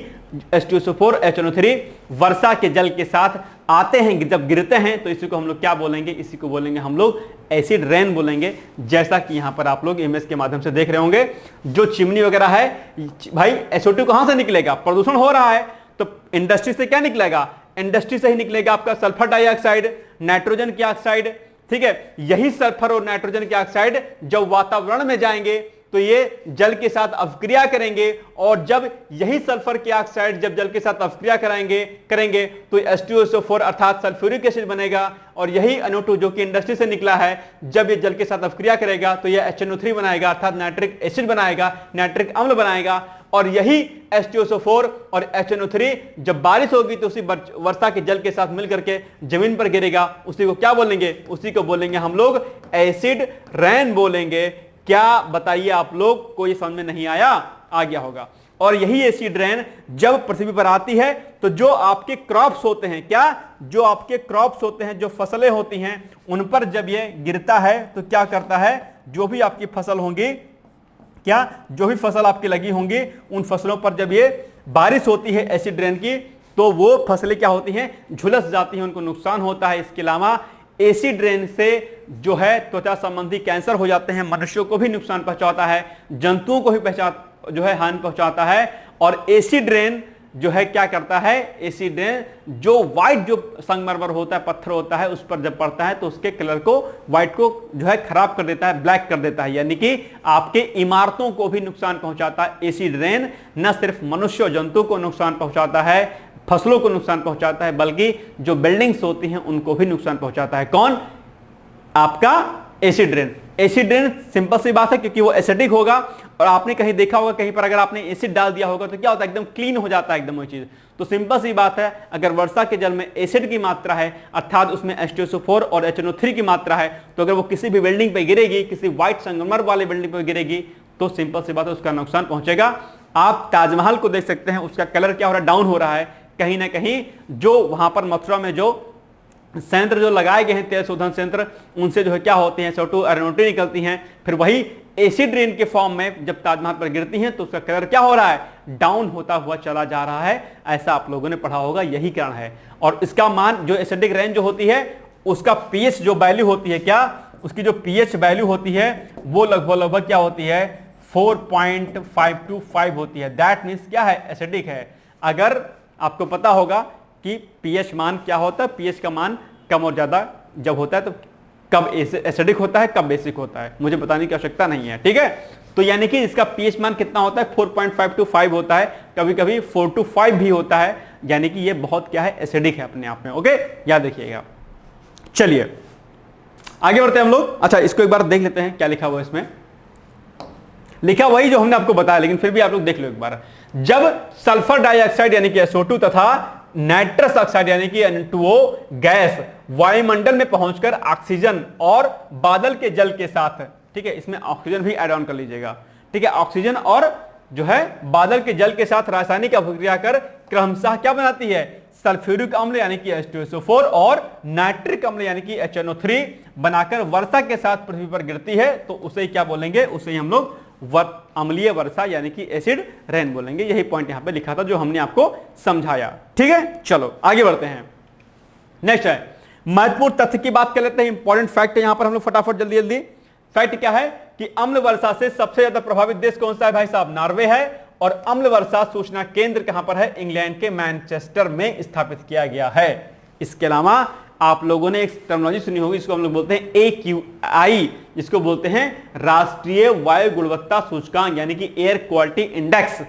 H2SO4 HNO3 वर्षा के जल के साथ आते हैं, जब गिरते हैं तो इसी को हम लोग क्या बोलेंगे, इसी को बोलेंगे हम लोग एसिड रेन बोलेंगे। जैसा कि यहां पर आप लोग इमेज के माध्यम से देख रहे होंगे, जो चिमनी वगैरह है भाई, SO2 कहां से निकलेगा, प्रदूषण हो रहा है तो इंडस्ट्री से क्या निकलेगा, इंडस्ट्री से ही निकलेगा आपका सल्फर डाइऑक्साइड, नाइट्रोजन के ऑक्साइड, ठीक है। यही सल्फर और नाइट्रोजन के ऑक्साइड जब वातावरण में जाएंगे तो ये जल के साथ अभिक्रिया करेंगे, और जब यही सल्फर के ऑक्साइड जब जल के साथ अभिक्रिया करेंगे तो H2SO4 अर्थात सल्फ्यूरिक एसिड बनेगा, और यही NO2 जो कि इंडस्ट्री से निकला है, जब ये जल के साथ अभिक्रिया करेगा तो ये HNO3 बनाएगा अर्थात नाइट्रिक एसिड बनाएगा, नाइट्रिक अम्ल बनाएगा। और यही H2SO4 और HNO3 जब बारिश होगी तो उसी वर्षा के जल के साथ मिलकर के जमीन पर गिरेगा, उसी को क्या बोलेंगे, उसी को बोलेंगे हम लोग एसिड रेन बोलेंगे। क्या बताइए आप लोग को ये समझ में नहीं आया? आ गया होगा। और यही एसिड रेन जब पृथ्वी पर आती है तो जो आपके क्रॉप्स होते हैं, क्या, जो आपके क्रॉप्स होते हैं, जो फसलें होती हैं, उन पर जब ये गिरता है तो क्या करता है, जो भी आपकी फसल होंगी, क्या, जो भी फसल आपकी लगी होंगी, उन फसलों पर जब ये बारिश होती है एसिड रेन की, तो वो फसलें क्या होती हैं, झुलस जाती हैं, उनको नुकसान होता है। इसके अलावा एसिड रेन से जो है त्वचा संबंधी कैंसर हो जाते हैं, मनुष्यों को भी नुकसान पहुंचाता है, जंतुओं को भी जो है हानि पहुंचाता है। और एसिड रेन जो है क्या करता है, एसिड रेन जो व्हाइट जो संगमरमर होता है, पत्थर होता है, उस पर जब पड़ता है तो उसके कलर को, व्हाइट को जो है खराब कर देता है, ब्लैक कर देता है, यानी कि आपके इमारतों को भी नुकसान पहुंचाता है। एसिड रेन न सिर्फ मनुष्य और जंतु को नुकसान पहुंचाता है, फसलों को नुकसान पहुंचाता है, बल्कि जो बिल्डिंग्स होती हैं उनको भी नुकसान पहुंचाता है। कौन? आपका acid rain. Acid rain simple सी बात है, क्योंकि वो एसिडिक होगा, और आपने कहीं देखा होगा, कहीं पर अगर आपने एसिड डाल दिया होगा तो क्या होता है, एकदम क्लीन हो जाता है एकदम वो चीज। तो सिंपल सी बात है, अगर वर्षा के जल में एसिड की मात्रा है, अर्थात उसमें H2SO4 और HNO3 की मात्रा है, तो अगर वो किसी भी बिल्डिंग पे गिरेगी, किसी व्हाइट संगमरमर वाले बिल्डिंग पे गिरेगी, तो सिंपल सी बात है उसका नुकसान पहुंचेगा। आप ताजमहल को देख सकते हैं, उसका कलर क्या हो रहा है, डाउन हो रहा है। कहीं ना कहीं जो वहां पर मथुरा में जो संयंत्र जो लगाए गए हैं, तेल शोधन संयंत्र, उनसे जो है क्या होती हैं, CO2 एरोनोटी निकलती हैं, फिर वही एसिड रेन के फॉर्म में जब ताजमहल पर गिरती हैं तो उसका कलर क्या हो रहा है, डाउन होता हुआ चला जा रहा है। ऐसा आप लोगों ने पढ़ा होगा, यही कारण है। और इसका मान जो एसिडिक रेन जो होती है, उसका पीएच जो वैल्यू होती है, क्या उसकी जो पीएच वैल्यू होती है वो लगभग क्या होती है, 4.525 होती है। दैट मीन्स क्या है, एसिडिक है। अगर आपको पता होगा कि पीएच मान क्या होता है, पीएच का मान कम और ज्यादा जब होता है तो कब एसिडिक होता है, कब बेसिक होता है, मुझे बताने की आवश्यकता नहीं है, ठीक है। तो यानी कि इसका पीएच मान कितना होता है, 4.525 होता है, कभी कभी 4 to 5 भी होता है, यानी कि ये बहुत क्या है, एसिडिक है अपने आप में। ओके, याद रखिएगा। चलिए आगे बढ़ते हैं हम लोग। अच्छा, इसको एक बार देख लेते हैं क्या लिखा हुआ है इसमें। लिखा वही जो हमने आपको बताया, लेकिन फिर भी आप लोग देख लो एक बार। जब सल्फर डाइऑक्साइड यानी कि SO2 तथा नाइट्रस ऑक्साइड यानी कि N2O गैस वायुमंडल में पहुंचकर ऑक्सीजन और बादल के जल के साथ, ठीक है, इसमें ऑक्सीजन भी ऐड ऑन कर लीजिएगा, ठीक है, ऑक्सीजन और जो है बादल के जल के साथ रासायनिक अभिक्रिया कर क्रमशः क्या बनाती है, सल्फ्यूरिक अम्ल यानी कि H2SO4 और नाइट्रिक अम्ल यानी कि HNO3 बनाकर वर्षा के साथ पृथ्वी पर गिरती है, तो उसे क्या बोलेंगे, उसे हम लोग अम्लीय वर्षा यानी कि एसिड रेन बोलेंगे। यही पॉइंट यहां पे लिखा था जो हमने आपको समझाया, ठीक है। चलो आगे बढ़ते हैं। नेक्स्ट है महत्वपूर्ण तथ्य की बात कर लेते हैं, इंपॉर्टेंट फैक्ट है यहां पर हम लोग फटाफट जल्दी जल्दी। फैक्ट क्या है कि अम्ल वर्षा से सबसे ज्यादा प्रभावित देश कौन सा है भाई साहब, नॉर्वे है। और अम्ल वर्षा सूचना केंद्र कहां पर है, इंग्लैंड के मैनचेस्टर में स्थापित किया गया है। इसके अलावा आप लोगों ने एक टर्मिनोलॉजी सुनी होगी, इसको हम लोग बोलते हैं AQI, जिसको बोलते हैं राष्ट्रीय वायु गुणवत्ता सूचकांक यानी कि एयर क्वालिटी इंडेक्स।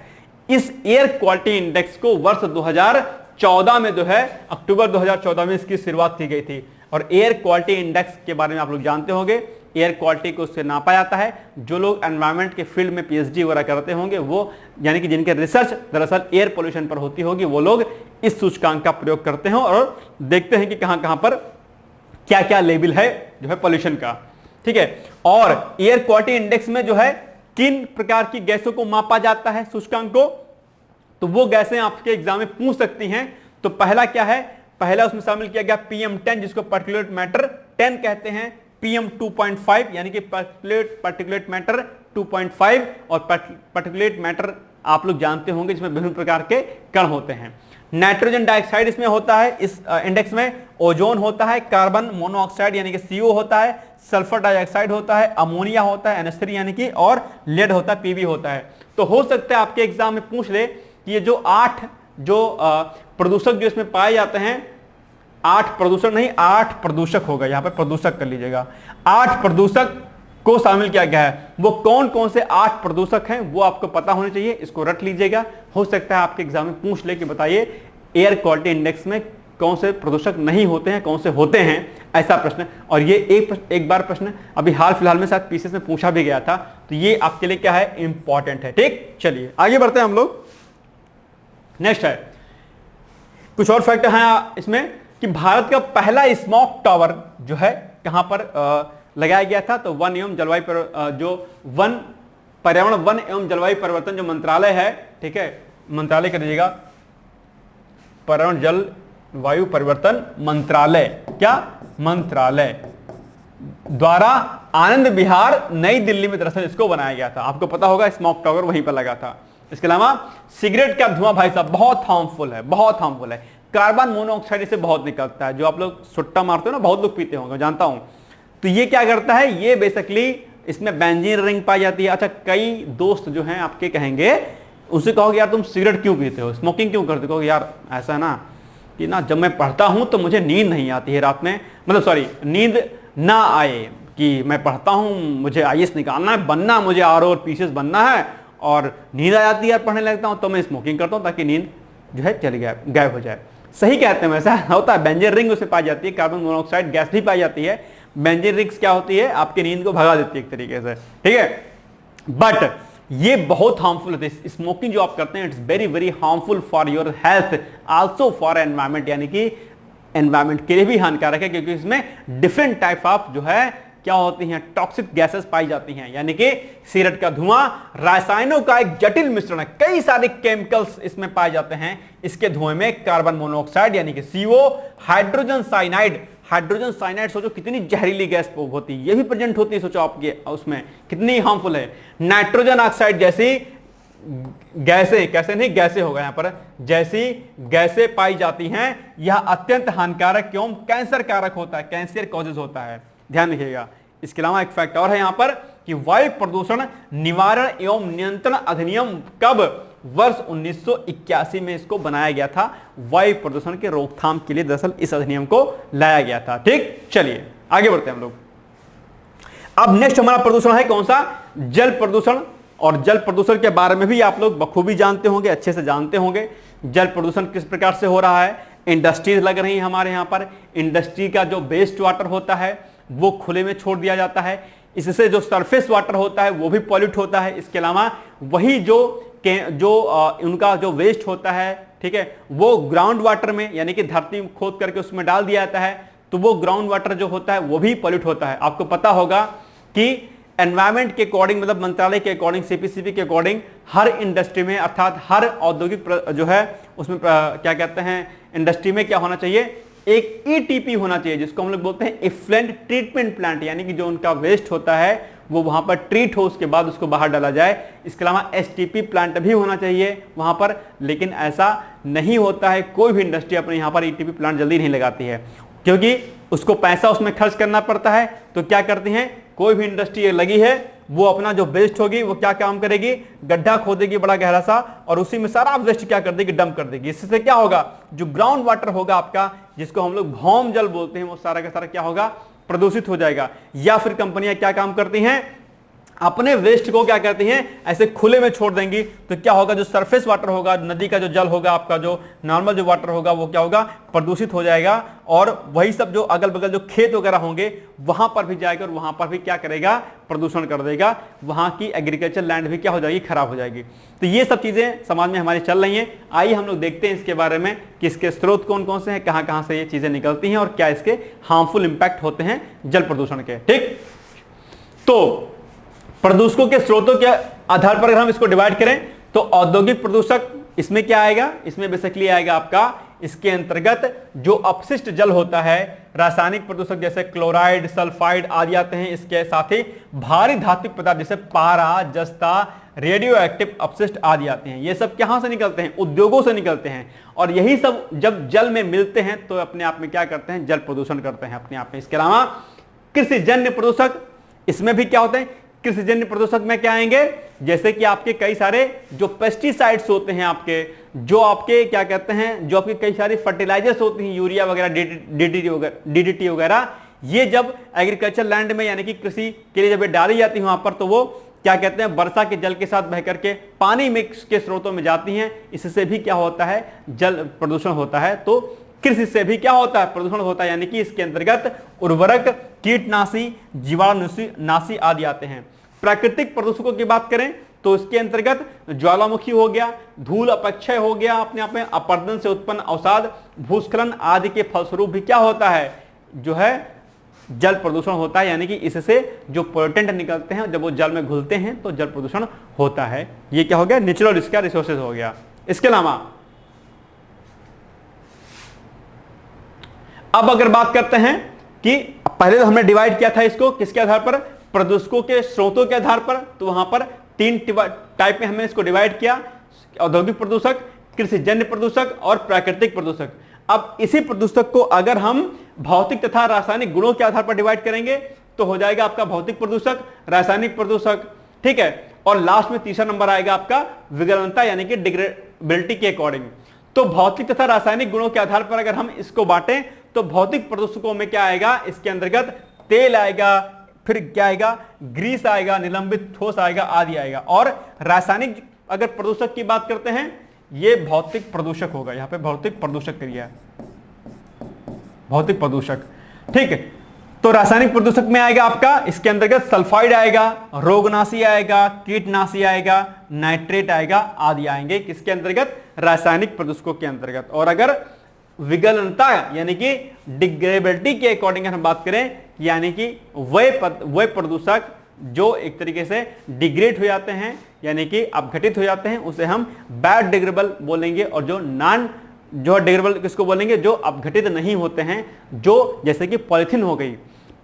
इस एयर क्वालिटी इंडेक्स को वर्ष 2014 में जो है, अक्टूबर 2014 में इसकी शुरुआत की गई थी। और एयर क्वालिटी इंडेक्स के बारे में आप लोग जानते होंगे, एयर क्वालिटी को उससे नापा जाता है। जो लोग एनवायरमेंट के फील्ड में PhD वगैरह करते होंगे, वो यानी कि जिनके रिसर्च दरअसल एयर पोल्यूशन पर होती होगी, वो लोग इस सूचकांक का प्रयोग करते हैं और देखते हैं कि कहां कहां पर क्या क्या लेवल है जो है पोल्यूशन का, ठीक है। और एयर क्वालिटी इंडेक्स में जो है किन प्रकार की गैसों को मापा जाता है सूचकांक को, तो वो गैसें आपके एग्जाम में पूछ सकती हैं। तो पहला क्या है, पहला उसमें शामिल किया गया PM10, जिसको पार्टिकुलेट मैटर 10 कहते हैं। PM2.5 यानी कि पार्टिकुलेट मैटर 2.5 और पार्टिकुलेट मैटर आप लोग जानते होंगे जिसमें विभिन्न प्रकार के कण होते हैं। नाइट्रोजन डाइऑक्साइड इसमें होता है, इस इंडेक्स में ओजोन होता है, कार्बन मोनोऑक्साइड यानी कि CO होता है, सल्फर डाइऑक्साइड होता है, अमोनिया होता है NH3 यानी कि, और लेड होता है, PB होता है। तो हो सकता है आपके एग्जाम में पूछ ले कि ये जो 8 जो प्रदूषक जो इसमें पाए जाते हैं, 8 प्रदूषक नहीं 8 प्रदूषक होगा, यहां पर प्रदूषक कर लीजिएगा, 8 प्रदूषक को शामिल किया गया है। वो कौन कौन से 8 प्रदूषक हैं वो आपको पता होने चाहिए, इसको रट लीजिएगा। हो सकता है आपके एग्जाम में पूछ ले कि बताइए एयर क्वालिटी इंडेक्स में कौन से प्रदूषक नहीं होते हैं, कौन से होते हैं, ऐसा प्रश्न। और ये एक बार प्रश्न अभी हाल फिलहाल में शायद पीसीएस में पूछा भी गया था, तो ये आपके लिए क्या है, इंपॉर्टेंट है, ठीक। चलिए आगे बढ़ते हैं हम लोग। नेक्स्ट है कुछ और फैक्ट है इसमें कि भारत का पहला स्मॉग टावर जो है कहां पर लगाया गया था, तो वन एवं जलवायु पर्यावरण वन एवं जलवायु परिवर्तन जो मंत्रालय है, ठीक है, मंत्रालय कर दीजिएगा, पर्यावरण जलवायु परिवर्तन मंत्रालय, क्या मंत्रालय द्वारा आनंद विहार नई दिल्ली में दरअसल इसको बनाया गया था। आपको पता होगा स्मॉग टावर वहीं पर लगा था। इसके अलावा सिगरेट का धुआं भाई साहब बहुत हार्मफुल है, बहुत हार्मफुल है। कार्बन मोनोऑक्साइड इसे बहुत निकलता है, जो आप लोग सुट्टा मारते हो ना, बहुत लोग पीते होंगे, जानता हूं। तो ये क्या करता है, ये बेसिकली इसमें बेंजीन रिंग पाई जाती है। अच्छा, कई दोस्त जो हैं आपके कहेंगे, उनसे कहोगे यार तुम सिगरेट क्यों पीते हो, स्मोकिंग क्यों करते हो, कहोगे यार ऐसा है ना कि ना जब मैं पढ़ता हूं तो मुझे नींद नहीं आती है रात में, मतलब सॉरी नींद ना आए, कि मैं पढ़ता हूं मुझे आईएएस निकालना है, बनना मुझे आर और पीसीएस बनना है, और नींद आ जाती है यार पढ़ने लगता हूं, तो मैं स्मोकिंग करता हूं ताकि नींद जो है चली गायब हो जाए। सही कहते हैं, वैसा होता है। बेंजीन रिंग उसमें पाई जाती है, कार्बन मोनोऑक्साइड गैस भी पाई जाती है। बेंजीन रिंग्स क्या होती है, आपकी नींद को भगा देती है एक तरीके से, ठीक है। बट ये बहुत हार्मफुल होती है, स्मोकिंग जो आप करते हैं, it's very very harmful for your health, also for environment, यानी कि एनवायरमेंट के लिए भी हानिकारक है, क्योंकि इसमें डिफरेंट टाइप ऑफ जो है क्या होती हैं, टॉक्सिक गैसेस पाई जाती हैं। यानी कि सिगरेट का धुआं रासायनों का एक जटिल मिश्रण है, कई सारे केमिकल्स इसमें पाए जाते हैं। इसके धुएं में कार्बन मोनोऑक्साइड यानी कि CO, hydrogen cyanide, hydrogen cyanide सोचो कितनी जहरीली गैस होती है, ये भी प्रेजेंट होती है, सोचो आपके उसमें कितनी हार्मफुल है। नाइट्रोजन ऑक्साइड जैसी गैसें, कैसे नहीं गैसें होगा यहां पर, जैसी गैसें पाई जाती हैं, यह अत्यंत हानिकारक एवं कैंसर कारक होता है, कैंसर कॉजेज होता है, ध्यान रखिएगा। इसके अलावा एक फैक्ट और है यहां पर कि वायु प्रदूषण निवारण एवं नियंत्रण अधिनियम कब, वर्ष 1981 में इसको बनाया गया था। वायु प्रदूषण के रोकथाम के लिए दरअसल इस अधिनियम को लाया गया था, ठीक। चलिए आगे बढ़ते हैं हम लोग। अब नेक्स्ट हमारा प्रदूषण है कौन सा, जल प्रदूषण। और जल प्रदूषण के बारे में भी आप लोग बखूबी जानते होंगे, अच्छे से जानते होंगे। जल प्रदूषण किस प्रकार से हो रहा है, इंडस्ट्रीज लग रही है हमारे यहाँ पर, इंडस्ट्री का जो वेस्ट वाटर होता है वो खुले में छोड़ दिया जाता है, इससे जो सरफेस वाटर होता है वो भी पॉल्यूट होता है। इसके अलावा वही जो उनका जो वेस्ट होता है, ठीक है, वो ग्राउंड वाटर में यानी कि धरती खोद करके उसमें डाल दिया जाता है, तो वो ग्राउंड वाटर जो होता है वो भी पॉल्यूट होता है। आपको पता होगा कि एनवायरमेंट के अकॉर्डिंग, मतलब मंत्रालय के अकॉर्डिंग, CPCB के अकॉर्डिंग, हर इंडस्ट्री में अर्थात हर औद्योगिक जो है उसमें क्या कहते हैं, इंडस्ट्री में क्या होना चाहिए, एक ETP होना चाहिए, जिसको हम लोग बोलते हैं इफ्लुएंट ट्रीटमेंट प्लांट, यानी कि जो उनका वेस्ट होता है वो वहां पर ट्रीट हो, उसके बाद उसको बाहर डाला जाए। इसके अलावा STP प्लांट भी होना चाहिए वहां पर, लेकिन ऐसा नहीं होता है। कोई भी इंडस्ट्री अपने यहाँ पर ETP प्लांट जल्दी नहीं लगाती है, क्योंकि उसको पैसा उसमें खर्च करना पड़ता है। तो क्या करती हैं, कोई भी इंडस्ट्री लगी है वो अपना जो वेस्ट होगी वो क्या काम करेगी, गड्ढा खोदेगी बड़ा गहरा सा, और उसी में सारा वेस्ट क्या कर देगी, डंप कर देगी। इससे क्या होगा, जो ग्राउंड वाटर होगा आपका, जिसको हम लोग भौम जल बोलते हैं, वो सारा का सारा क्या होगा, प्रदूषित हो जाएगा। या फिर कंपनियां क्या काम करती हैं, अपने वेस्ट को क्या करती हैं, ऐसे खुले में छोड़ देंगी, तो क्या होगा, जो सरफेस वाटर होगा, नदी का जो जल होगा, आपका जो नॉर्मल जो वाटर होगा, वो क्या होगा, प्रदूषित हो जाएगा। और वही सब जो अगल बगल जो खेत वगैरह होंगे वहां पर भी जाएगा, और वहां पर भी क्या करेगा, प्रदूषण कर देगा। वहां की एग्रीकल्चर लैंड भी क्या हो जाएगी, खराब हो जाएगी। तो ये सब चीजें समाज में हमारी चल रही हैं। आइए हम लोग देखते हैं इसके बारे में कि इसके स्रोत कौन कौन से हैं, कहां कहां से ये चीजें निकलती हैं, और क्या इसके हार्मफुल इंपैक्ट होते हैं जल प्रदूषण के, ठीक। तो प्रदूषकों के स्रोतों के आधार पर अगर हम इसको डिवाइड करें तो औद्योगिक प्रदूषक इसमें क्या आएगा, इसमें बेसिकली आएगा आपका, इसके अंतर्गत जो अपशिष्ट जल होता है, रासायनिक प्रदूषक जैसे क्लोराइड, सल्फाइड आदि आते हैं। इसके साथ ही भारी धात्विक पदार्थ जैसे पारा, जस्ता, रेडियो एक्टिव अपशिष्ट आदि आते हैं। ये सब कहां से निकलते हैं, उद्योगों से निकलते हैं, और यही सब जब जल में मिलते हैं तो अपने आप में क्या करते हैं, जल प्रदूषण करते हैं अपने आप में। इसके अलावा कृषिजन्य प्रदूषक, इसमें भी क्या होते हैं, कृषिजन्य प्रदूषक में क्या आएंगे, जैसे कि आपके कई सारे जो पेस्टिसाइड्स होते हैं, आपके जो आपके क्या कहते हैं, जो आपके कई सारी फर्टिलाइजर्स होती हैं, यूरिया वगैरह, DDT वगैरह, ये जब एग्रीकल्चर लैंड में यानी कि कृषि के लिए जब डाली जाती है वहां पर, तो वो क्या कहते हैं, वर्षा के जल के साथ बह करके पानी मिक्स के स्रोतों में जाती हैं। इससे भी क्या होता है, जल प्रदूषण होता है। तो कृषि से भी क्या होता है, प्रदूषण होता है, यानी कि इसके अंतर्गत उर्वरक, कीटनाशी, जीवाणुनाशी आदि आते हैं। प्राकृतिक प्रदूषकों की बात करें तो इसके अंतर्गत ज्वालामुखी हो गया, धूल अपक्षय हो गया, अपने आप में अपरदन से उत्पन्न अवसाद, भूस्खलन आदि के फलस्वरूप भी क्या होता है, जो है जल प्रदूषण होता है। यानी कि इससे जो पोल्यूटेंट निकलते हैं, जब वो जल में घुलते हैं तो जल प्रदूषण होता है। ये क्या हो गया, नेचुरल इसका रिसोर्सेज हो गया। इसके अलावा अब अगर बात करते हैं कि पहले तो हमने डिवाइड किया था इसको किसके आधार पर, प्रदूषकों के स्रोतों के आधार पर, तो वहां पर 3 टाइप में हमने इसको डिवाइड किया, औद्योगिक प्रदूषक, कृषिजन्य प्रदूषक और प्राकृतिक प्रदूषक। अब इसी प्रदूषक को अगर हम भौतिक तथा रासायनिक गुणों के आधार पर डिवाइड करेंगे तो हो जाएगा आपका भौतिक प्रदूषक, रासायनिक प्रदूषक, ठीक है। और लास्ट में तीसरा नंबर आएगा आपका विगलनता यानी कि डिग्रेडेबिलिटी के अकॉर्डिंग। तो भौतिक तथा रासायनिक गुणों के आधार पर अगर हम इसको बांटें तो भौतिक प्रदूषकों में क्या आएगा, इसके अंतर्गत तेल आएगा, फिर क्या आएगा, ग्रीस आएगा, निलंबित ठोस आएगा, आदि आएगा। और रासायनिक अगर प्रदूषक की बात करते हैं, ये भौतिक प्रदूषक होगा, यहां पे भौतिक प्रदूषक क्रिया, भौतिक प्रदूषक, ठीक है। तो रासायनिक प्रदूषक में आएगा आपका, इसके अंतर्गत सल्फाइड आएगा, रोगनाशी आएगा, कीटनाशी आएगा, नाइट्रेट आएगा, आदि आएंगे किसके अंतर्गत, रासायनिक प्रदूषकों के अंतर्गत। और अगर विगलनता यानी कि डिग्रेडेबिलिटी के अकॉर्डिंग हम बात करें, यानी कि वह प्रदूषक जो एक तरीके से डिग्रेड हो जाते हैं यानी कि अपघटित हो जाते हैं, उसे हम बैड डिग्रेडेबल बोलेंगे। और जो डिग्रेडेबल किसको बोलेंगे, जो अपघटित नहीं होते हैं, जो जैसे कि पॉलिथीन हो गई।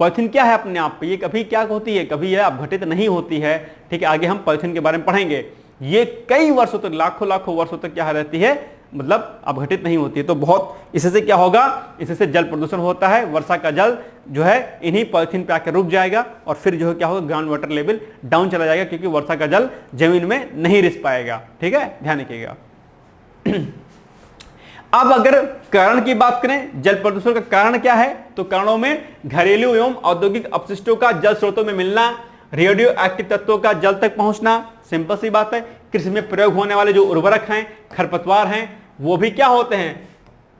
पॉलिथीन क्या है अपने आप पे, ये कभी क्या होती है, कभी यह अपघटित नहीं होती है, ठीक है। आगे हम पॉलिथीन के बारे में पढ़ेंगे। ये कई वर्षों तक, लाखों वर्षों तक क्या रहती है, मतलब अपघटित नहीं होती है। तो बहुत इससे क्या होगा, इससे जल प्रदूषण होता है। वर्षा का जल जो है इन्हीं पॉलिथीन पे आकर रुक जाएगा और फिर जो है क्या होगा, ग्राउंड वाटर लेवल डाउन चला जाएगा, क्योंकि वर्षा का जल जमीन में नहीं रिस पाएगा, ठीक है, ध्यान रखिएगा। अब अगर कारण की बात करें, जल प्रदूषण का कारण क्या है, तो कारणों में घरेलू एवं औद्योगिक अपशिष्टों का जल स्रोतों में मिलना, रेडियो एक्टिव तत्वों का जल तक पहुंचना, सिंपल सी बात है। कृषि में प्रयोग होने वाले जो उर्वरक हैं, खरपतवार हैं, वो भी क्या होते हैं,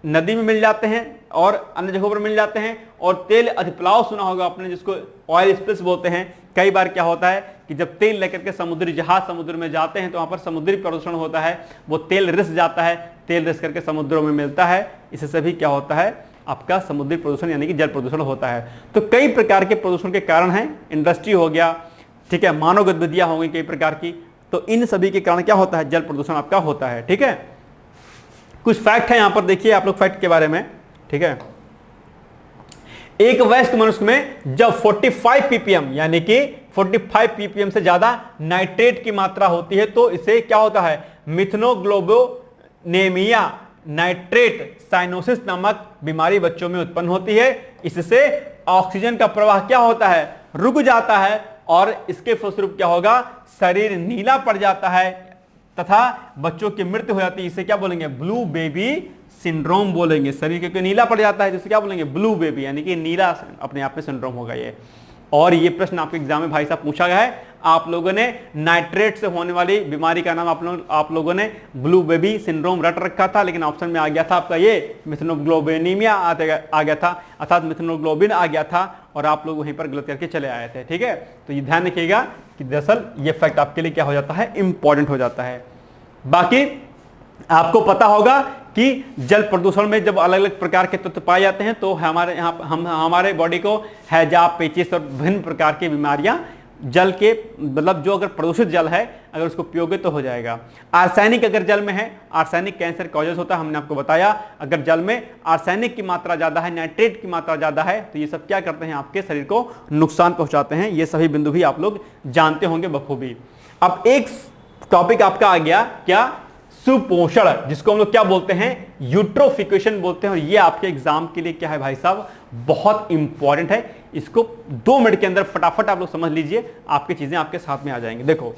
नदी में मिल जाते हैं और अन्य जगहों पर मिल जाते हैं। और तेल अधिप्लाव सुना होगा आपने, जिसको ऑयल स्पिल्स बोलते हैं। कई बार क्या होता है कि जब तेल लेकर के समुद्री जहाज समुद्र में जाते हैं तो वहां पर समुद्री प्रदूषण होता है, वो तेल रिस जाता है, तेल रिस करके समुद्रों में मिलता है, इससे भी क्या होता है, आपका समुद्री प्रदूषण यानी कि जल प्रदूषण होता है। तो कई प्रकार के प्रदूषण के कारण हैं, इंडस्ट्री हो गया, ठीक है, मानव गतिविधियां हो गई कई प्रकार की, तो इन सभी के कारण क्या होता है, जल प्रदूषण आपका होता है, ठीक है। कुछ फैक्ट है यहां पर, देखिए आप लोग फैक्ट के बारे में, ठीक है। एक वयस्क मनुष्य में जब 45 ppm यानी कि 45 ppm से ज्यादा नाइट्रेट की मात्रा होती है तो इसे क्या होता है, मिथनोग्लोबोनेमिया नाइट्रेट साइनोसिस नामक बीमारी बच्चों में उत्पन्न होती है। इससे ऑक्सीजन का प्रवाह क्या होता है, रुक जाता है और इसके फलस्वरूप क्या होगा, शरीर नीला पड़ जाता है तथा बच्चों की मृत्यु हो जाती है। इसे क्या बोलेंगे, ब्लू बेबी सिंड्रोम बोलेंगे। शरीर क्योंकि नीला पड़ जाता है जिसे क्या बोलेंगे, ब्लू बेबी, यानी कि नीला अपने आप में सिंड्रोम होगा ये। और ये प्रश्न आपके एग्जाम में भाई साहब पूछा गया है, आप लोगों ने नाइट्रेट से होने वाली बीमारी का नाम आप लोगों ने ब्लू बेबी सिंड्रोम रट रखा था, लेकिन ऑप्शन में आ गया था आपका ये मिथनोग्लोबिनीमिया आ गया था, अर्थात मिथनोग्लोबिन आ गया था और आप लोग वहीं पर गलत करके चले आए थे, ठीक है। तो ये ध्यान रखिएगा कि दरअसल ये फैक्ट आपके लिए क्या हो जाता है, इंपॉर्टेंट हो जाता है। बाकी आपको पता होगा कि जल प्रदूषण में जब अलग अलग प्रकार के तत्व पाए जाते हैं तो हमारे बॉडी को हैजा, पेचिस और विभिन्न प्रकार की बीमारियां जल के, मतलब जो अगर प्रदूषित जल है अगर उसको पियोगे तो हो जाएगा। आर्सेनिक अगर जल में है, आर्सेनिक कैंसर कॉजेस होता है, हमने आपको बताया। अगर जल में आर्सेनिक की मात्रा ज्यादा है, नाइट्रेट की मात्रा ज्यादा है, तो ये सब क्या करते हैं, आपके शरीर को नुकसान पहुंचाते हैं। ये सभी बिंदु भी आप लोग जानते होंगे बखूबी। अब एक टॉपिक आपका आ गया क्या, सुपोषण, जिसको हम लोग क्या बोलते हैं, यूट्रोफिकेशन बोलते हैं। और ये आपके एग्जाम के लिए क्या है भाई साहब, बहुत इंपॉर्टेंट है। इसको 2 मिनट के अंदर फटाफट आप लोग समझ लीजिए, आपकी चीजें आपके साथ में आ जाएंगी। देखो,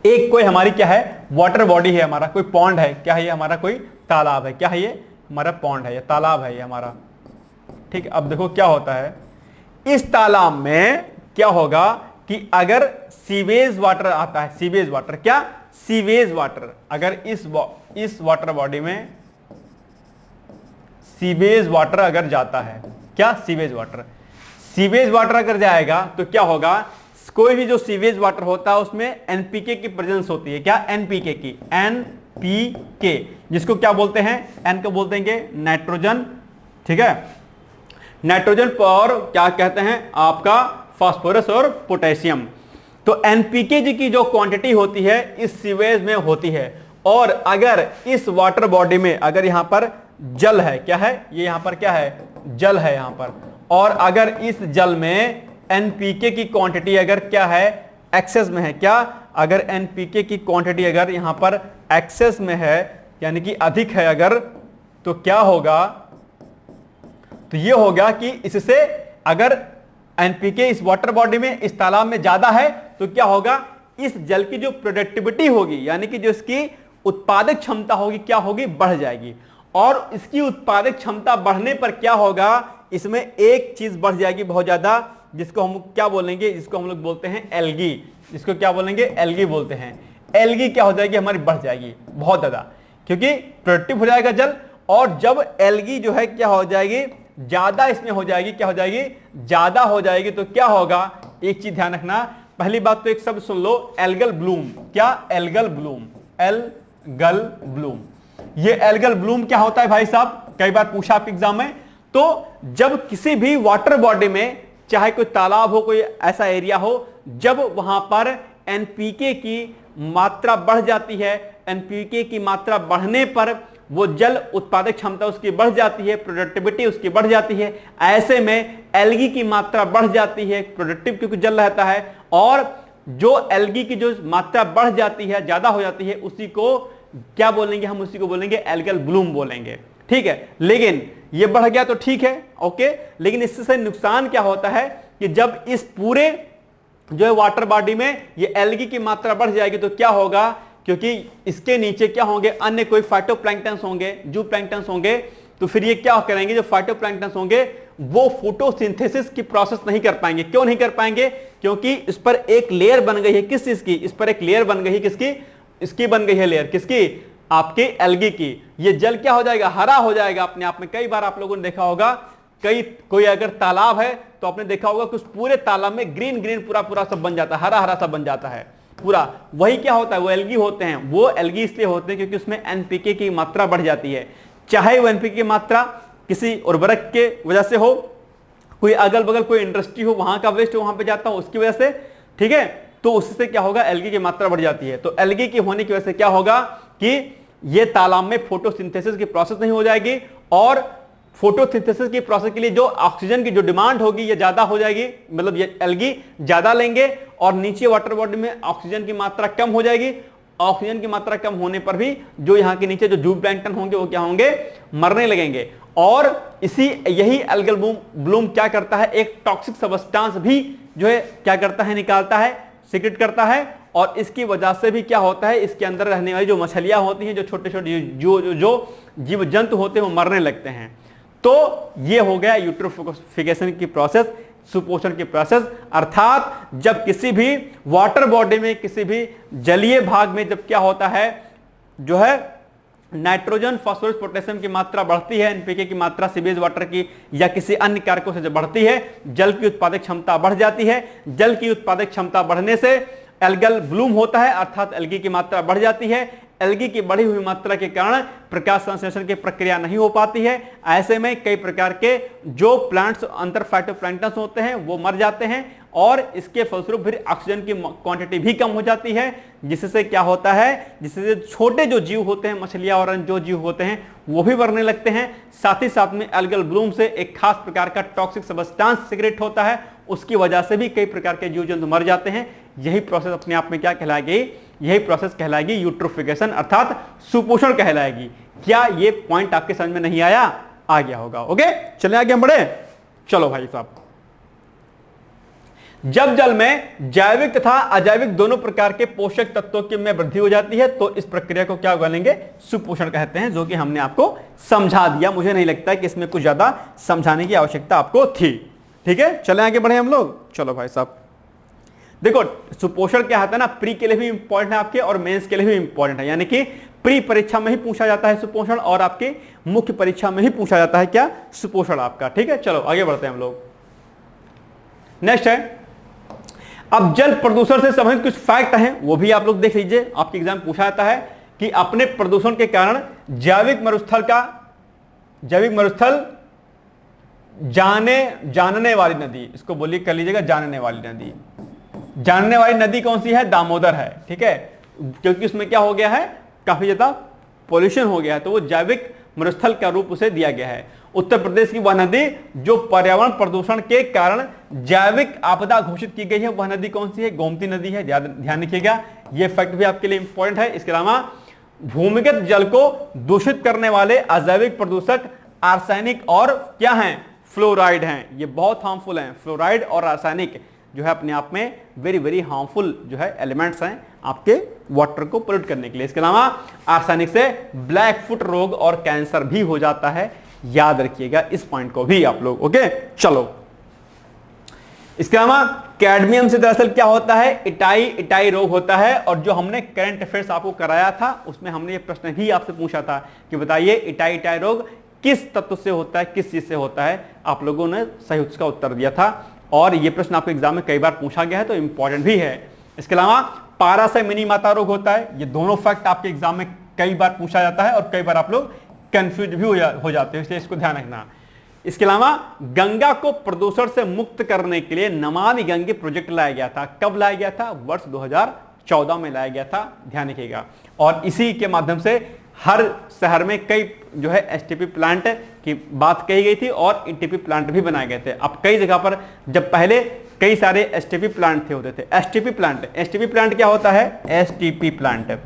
एक कोई हमारी क्या है, वाटर बॉडी है, हमारा कोई पॉन्ड है, क्या है ये, हमारा कोई तालाब है, क्या है ये, हमारा पॉन्ड है, ये तालाब है ये हमारा, ठीक है। अब देखो क्या होता है, इस तालाब में क्या होगा कि अगर सीवेज वाटर आता है, सीवेज वाटर, क्या, सीवेज वाटर, अगर इस वाटर बॉडी में सीवेज वाटर अगर जाता है, क्या, सीवेज वाटर अगर जाएगा तो क्या होगा, कोई भी जो सीवेज वाटर होता है उसमें एनपीके की प्रेजेंस होती है, क्या, एनपीके की, एनपीके, जिसको क्या बोलते हैं, एन को बोलते हैं नाइट्रोजन, ठीक है, नाइट्रोजन और क्या कहते हैं आपका फास्फोरस और पोटेशियम। तो एनपीके की जो क्वांटिटी होती है इस सीवेज में होती है। और अगर इस वाटर बॉडी में अगर यहां पर जल है, क्या है ये, यहां पर क्या है, जल है यहां पर, और अगर इस जल में एनपीके की क्वांटिटी अगर क्या है, एक्सेस में है, क्या, अगर एनपीके की क्वांटिटी अगर यहां पर एक्सेस में है यानी कि अधिक है अगर, तो क्या होगा, तो ये होगा कि इससे अगर एनपीके इस वाटर बॉडी में, इस तालाब में ज्यादा है, तो क्या होगा, इस जल की जो प्रोडक्टिविटी होगी, यानी कि जो इसकी उत्पादक क्षमता होगी, क्या होगी, बढ़ जाएगी। और इसकी उत्पादक क्षमता बढ़ने पर क्या होगा, इसमें एक चीज बढ़ जाएगी बहुत ज्यादा, जिसको हम क्या बोलेंगे, जिसको हम लोग बोलते हैं एल्गी। जिसको क्या बोलेंगे, एल्गी बोलते हैं। एल्गी क्या हो जाएगी, हमारी बढ़ जाएगी बहुत ज्यादा, क्योंकि प्रोडक्टिव हो जाएगा जल। और जब एल्गी जो है क्या हो जाएगी, ज्यादा इसमें हो जाएगी, क्या हो जाएगी, ज्यादा हो जाएगी, तो क्या होगा, एक चीज ध्यान रखना। पहली बात तो एक शब्द सुन लो, एल्गल ब्लूम। क्या, एल्गल ब्लूम, एल्गल ब्लूम। ये एल्गल ब्लूम क्या होता है भाई साहब, कई बार पूछा आपके एग्जाम में। तो जब किसी भी वाटर बॉडी में, चाहे कोई तालाब हो, कोई ऐसा एरिया हो, जब वहां पर एनपीके की मात्रा बढ़ जाती है, एनपीके की मात्रा बढ़ने पर वो जल उत्पादक क्षमता उसकी बढ़ जाती है, प्रोडक्टिविटी उसकी बढ़ जाती है। ऐसे में एल्गी की मात्रा बढ़ जाती है, प्रोडक्टिव क्योंकि जल रहता है, और जो एल्गी की जो मात्रा बढ़ जाती है, ज्यादा हो जाती है, उसी को क्या बोलेंगे, हम उसी को बोलेंगे एल्गल ब्लूम बोलेंगे। ठीक है, लेकिन ये बढ़ गया तो ठीक है, ओके। लेकिन इससे नुकसान क्या होता है कि जब इस पूरे जो है वाटर बॉडी में ये एल्गी की मात्रा बढ़ जाएगी, तो क्या होगा, क्योंकि इसके नीचे क्या होंगे, अन्य कोई फाइटोप्लैंक्टन्स होंगे, जूप्लैंक्टन्स होंगे, तो फिर ये क्या करेंगे, जो फाइटोप्लैंक्टन्स होंगे वो फोटोसिंथेसिस की प्रोसेस नहीं कर पाएंगे। क्यों नहीं कर पाएंगे, क्योंकि इस पर एक लेयर बन गई है, किस चीज की, इस पर एक लेयर बन गई है, किसकी, इसकी बन गई है लेयर, किसकी, आपके एल्गी की। ये जल क्या हो जाएगा, हरा हो जाएगा अपने आप में। कई बार आप लोगों ने देखा होगा, कोई अगर तालाब है तो आपने देखा होगा कि उस पूरे तालाब में ग्रीन ग्रीन पूरा पूरा सब बन जाता है, हरा हरा सब बन जाता है पूरा। वही क्या होता है, वो एल्गी होते हैं। वो एल्गी इसलिए होते हैं क्योंकि उसमें एनपीके की मात्रा बढ़ जाती है। चाहे वो एनपीके की मात्रा किसी उर्वरक के वजह से हो, कोई अगल बगल कोई इंडस्ट्री हो, वहां का वेस्ट वहां पे जाता हो उसकी वजह से, ठीक है, तो उससे क्या होगा, एल्गी की मात्रा बढ़ जाती है। तो एल्गी की होने की वजह से क्या होगा कि ये तालाब में फोटोसिंथेसिस की प्रोसेस नहीं हो जाएगी, और फोटोसिंथेसिस की प्रोसेस के लिए जो ऑक्सीजन की जो डिमांड होगी ये ज्यादा हो जाएगी, मतलब ये एल्गी ज्यादा लेंगे, और नीचे वाटर बॉडी में ऑक्सीजन की मात्रा कम हो जाएगी। ऑक्सीजन की मात्रा कम होने पर भी जो यहाँ के नीचे जो जूप्लैंक्टन होंगे वो क्या होंगे, मरने लगेंगे। और यही एल्गल ब्लूम क्या करता है, एक टॉक्सिक सब्सटेंस भी जो है क्या करता है, निकालता है, सीक्रेट करता है, और इसकी वजह से भी क्या होता है, इसके अंदर रहने वाली जो मछलियां होती हैं, जो छोटे छोटे जो जीव जंतु होते हैं वो मरने लगते हैं। तो ये हो गया यूट्रोफिकेशन की प्रोसेस, सुपोषण की प्रोसेस। अर्थात जब किसी भी वाटर बॉडी में, किसी भी जलीय भाग में जब क्या होता है, जो है नाइट्रोजन, फास्फोरस, पोटेशियम की मात्रा बढ़ती है, एनपीके की मात्रा सीवेज वाटर की या किसी अन्य कारकों से जब बढ़ती है, जल की उत्पादक क्षमता बढ़ जाती है। जल की उत्पादक क्षमता बढ़ने से एल्गल ब्लूम होता है, अर्थात एल्गी की मात्रा बढ़ जाती है। एल्गी की बढ़ी हुई मात्रा के कारण प्रकाश संश्लेषण की प्रक्रिया नहीं हो पाती है। ऐसे में कई प्रकार के जो प्लांट्स अंतर फाइटोप्लैंक्टन्स होते हैं वो मर जाते हैं, और इसके फलस्वरूप फिर ऑक्सीजन की क्वांटिटी भी कम हो जाती है, जिससे क्या होता है, जिससे छोटे जो जीव होते हैं, मछलियां और जो जीव होते हैं वो भी मरने लगते हैं। साथ ही साथ में एल्गल ब्लूम से एक खास प्रकार का टॉक्सिक सब्सटेंस सीक्रेट होता है, उसकी वजह से भी कई प्रकार के जीव जंतु मर जाते हैं। यही प्रोसेस अपने आप में क्या कहलाएगी, यही प्रोसेस कहलाएगी यूट्रोफिकेशन, अर्थात सुपोषण कहलाएगी। क्या ये पॉइंट आपके समझ में नहीं आया, आ गया होगा, ओके। चले आगे हम बढ़े, चलो भाई साहब। जब जल में जैविक तथा अजैविक दोनों प्रकार के पोषक तत्वों की में वृद्धि हो जाती है, तो इस प्रक्रिया को क्या बोलेंगे, सुपोषण कहते हैं, जो कि हमने आपको समझा दिया। मुझे नहीं लगता कि इसमें कुछ ज्यादा समझाने की आवश्यकता आपको थी, ठीक है। चले आगे बढ़े हम लोग, चलो भाई साहब। देखो सुपोषण क्या होता है ना, प्री के लिए भी इंपॉर्टेंट है आपके, और मेंस के लिए भी इंपॉर्टेंट है। यानी कि प्री परीक्षा में ही पूछा जाता है सुपोषण, और आपके मुख्य परीक्षा में ही पूछा जाता है क्या, सुपोषण आपका, ठीक है। चलो आगे बढ़ते हैं हम लोग। नेक्स्ट है, अब जल प्रदूषण से संबंधित कुछ फैक्ट हैं, वो भी आप लोग देख लीजिए। आपके एग्जाम पूछा जाता है कि अपने प्रदूषण के कारण जैविक मरुस्थल जानने वाली नदी, इसको बोलिए, कर लीजिएगा, जानने वाली नदी। जानने वाली नदी कौन सी है, दामोदर है, ठीक है, क्योंकि उसमें क्या हो गया है, काफी ज्यादा पॉल्यूशन हो गया है, तो वो जैविक मरुस्थल का रूप उसे दिया गया है। उत्तर प्रदेश की वह नदी जो पर्यावरण प्रदूषण के कारण जैविक आपदा घोषित की गई है, वह नदी कौन सी है, गोमती नदी है, ध्यान रखिएगा, यह फैक्ट भी आपके लिए इंपॉर्टेंट है। इसके अलावा भूमिगत जल को दूषित करने वाले अजैविक प्रदूषक आर्सेनिक और क्या हैं, फ्लोराइड हैं। ये बहुत हार्मफुल हैं। फ्लोराइड और आर्सेनिक जो है अपने आप में वेरी वेरी हार्मफुल जो है एलिमेंट्स हैं आपके वाटर को पोल्यूट करने के लिए। इसके अलावा आर्सेनिक से ब्लैक फुट रोग और कैंसर भी हो जाता है, याद रखिएगा इस पॉइंट को भी आप लोग। ओके चलो, इसके अलावा कैडमियम से दरअसल क्या होता है, इटाई रोग होता है। और जो हमने करंट अफेयर्स आपको कराया था उसमें हमने ये प्रश्न भी आपसे पूछा था कि बताइए इटाई रोग किस तत्व से होता है, किस चीज से होता है। आप लोगों ने सही उसका उत्तर दिया था और ये प्रश्न आपके एग्जाम में कई बार पूछा गया है तो इंपॉर्टेंट भी है। इसके अलावा पारा से मिनी माता रोग होता है। ये दोनों फैक्ट आपके एग्जाम में कई बार पूछा जाता है और कई बार आप लोग कंफ्यूज भी हो जाते हैं, इसलिए इसको ध्यान रखना। इसके अलावा गंगा को प्रदूषण से मुक्त करने के लिए नमामि गंगे प्रोजेक्ट लाया गया था। कब लाया गया था, वर्ष 2014 में लाया गया था, ध्यान रखिएगा। और इसी के माध्यम से हर शहर में कई जो है एसटीपी प्लांट की बात कही गई थी और ईटीपी प्लांट भी बनाए गए थे। अब कई जगह पर जब पहले कई सारे एसटीपी प्लांट होते थे। एसटीपी प्लांट क्या होता है, एसटीपी प्लांट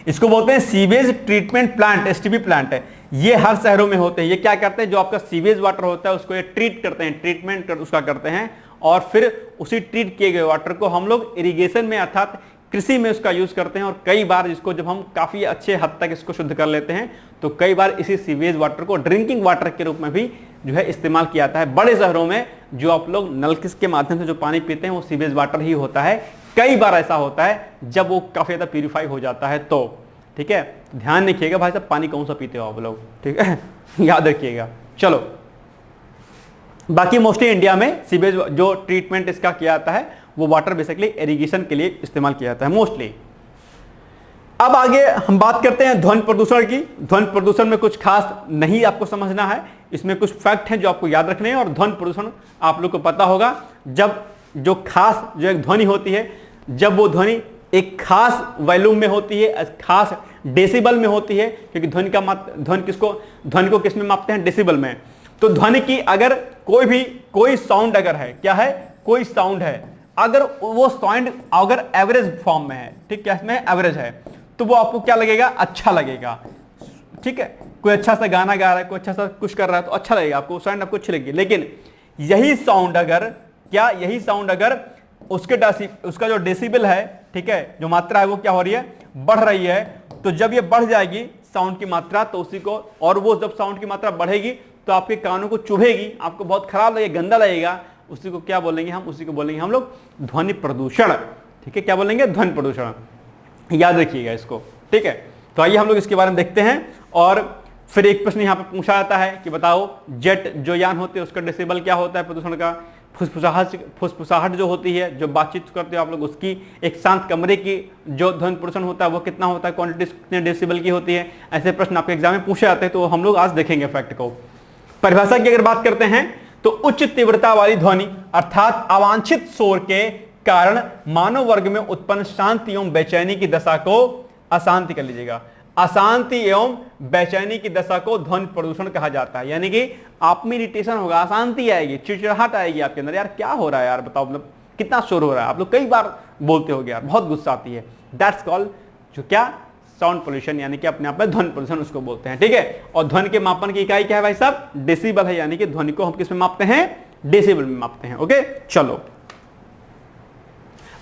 इसको बोलते हैं sewage treatment plant. STP plant है, ये हर शहरों में होते हैं। ये क्या करते हैं, जो आपका सीवेज वाटर होता है उसको ये ट्रीट करते हैं, ट्रीटमेंट उसका करते हैं और फिर उसी ट्रीट किए गए वाटर को हम लोग इरिगेशन में अर्थात कृषि में उसका यूज करते हैं। और कई बार इसको जब हम काफी अच्छे हद तक इसको शुद्ध कर लेते हैं तो कई बार इसी सीवेज वाटर को ड्रिंकिंग वाटर के रूप में भी जो है इस्तेमाल किया जाता है। बड़े शहरों में जो आप लोग नलकिस के माध्यम से जो पानी पीते हैं वो सीवेज वाटर ही होता है। कई बार ऐसा होता है जब वो काफी ज्यादा प्यूरिफाई हो जाता है तो, ठीक है, ध्यान रखिएगा भाई साहब पानी कौन सा पीते हो आप लोग, ठीक है याद रखिएगा। चलो, बाकी मोस्टली इंडिया में सीवेज जो ट्रीटमेंट इसका किया जाता है वो वाटर बेसिकली इरिगेशन के लिए इस्तेमाल किया जाता है मोस्टली। अब आगे हम बात करते हैं ध्वनि प्रदूषण की। ध्वनि प्रदूषण में कुछ खास नहीं आपको समझना है, इसमें कुछ फैक्ट हैं जो आपको याद रखने हैं। और ध्वनि प्रदूषण आप लोग को पता होगा, जब जो खास जो एक ध्वनि होती है, जब वो ध्वनि एक खास वॉल्यूम में होती है, खास डेसिबल में होती है, क्योंकि ध्वनि को किस में मापते हैं, डेसिबल में। तो ध्वनि की अगर कोई साउंड अगर है, क्या है, कोई साउंड है, अगर वो साउंड अगर एवरेज फॉर्म में है, ठीक है, इसमें एवरेज है, तो वो आपको क्या लगेगा, अच्छा लगेगा, ठीक है। कोई अच्छा सा गाना गा रहा है, कोई अच्छा सा कुछ कर रहा है तो अच्छा लगेगा आपको, साउंड आपको अच्छी लगेगी। लेकिन यही साउंड अगर उसका जो डेसिबल है, ठीक है, जो मात्रा है वो क्या हो रही है, बढ़ रही है, तो जब ये बढ़ जाएगी साउंड की मात्रा तो उसी को, और वो जब साउंड की मात्रा बढ़ेगी तो आपके कानों को चुभेगी, आपको बहुत खराब लगेगा, गंदा लगेगा, उसी को क्या बोलेंगे हम, उसी को बोलेंगे हम लोग ध्वनि प्रदूषण, ठीक है। क्या बोलेंगे, ध्वनि प्रदूषण, याद रखिएगा इसको, ठीक है। तो आइए हम लोग इसके बारे में देखते हैं। और फिर एक प्रश्न यहाँ पे पूछा जाता है कि बताओ जेट जो यान होते हैं उसका डेसिबल क्या होता है प्रदूषण का। फुसफुसाहट जो होती है, जो बातचीत करते हो आप लोग, उसकी एक शांत कमरे की जो ध्वनि प्रदूषण होता है वो कितना होता है, क्वांटिटी कितने डेसिबल की होती है। ऐसे प्रश्न आपके एग्जाम में पूछे जाते हैं, तो हम लोग आज देखेंगे फैक्ट को। परिभाषा की अगर बात करते हैं तो उच्च तीव्रता वाली ध्वनि अर्थात अवांछित शोर के कारण मानव वर्ग में उत्पन्न शांति एवं बेचैनी की दशा को, अशांति कर लीजिएगा, अशांति एवं बेचैनी की दशा को ध्वनि प्रदूषण कहा जाता है। यानी कि आप में इरिटेशन होगा, अशांति आएगी, चिड़चिड़ाहट आएगी आपके अंदर, यार क्या हो रहा है यार, बताओ मतलब कितना शोर हो रहा है। आप लोग कई बार बोलते हो यार, बहुत गुस्सा आती है, दैट्स कॉल्ड जो क्या, साउंड पोल्यूशन, यानी कि अपने आप में ध्वनि प्रदूषण उसको बोलते हैं, ठीक है। और ध्वनि के मापन की इकाई क्या है भाई साहब, डेसिबल है, यानी कि ध्वनि को हम किस में मापते हैं, डेसिबल में मापते हैं। ओके चलो,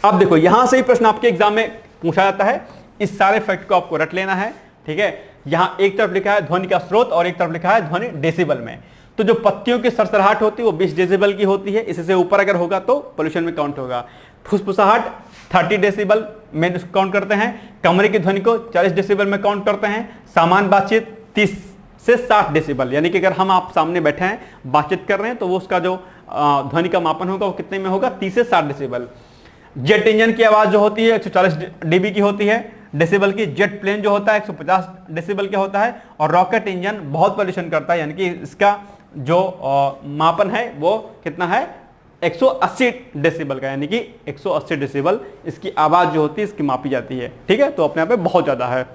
अब देखो यहां से ही प्रश्न आपके एग्जाम में पूछा जाता है, इस सारे फैक्ट को आपको रट लेना है, ठीक है। यहां एक तरफ लिखा है ध्वनि का स्रोत और एक तरफ लिखा है ध्वनि डेसिबल में। तो जो पत्तियों की सरसराहट होती है वो 20 डेसिबल की होती है, इससे ऊपर अगर होगा तो पोल्यूशन में काउंट होगा। फुसफुसाहट 30 डेसिबल में काउंट करते हैं, कमरे की ध्वनि को 40 डेसिबल में काउंट करते हैं, सामान्य बातचीत 30 से 60 डेसिबल, यानी कि अगर हम आप सामने बैठे हैं बातचीत कर रहे हैं तो वो उसका जो ध्वनि का मापन होगा वो कितने में होगा, 30 से 60 डेसिबल। जेट इंजन की आवाज जो होती है 140 डीबी की होती है डेसिबल की। जेट प्लेन जो होता है 150 डेसिबल का होता है। और रॉकेट इंजन बहुत पॉल्यूशन करता है, यानी कि इसका जो मापन है वो कितना है, 180 डेसिबल का, यानी कि 180 डेसिबल इसकी आवाज जो होती है इसकी मापी जाती है, ठीक है। तो अपने आप में बहुत ज्यादा है।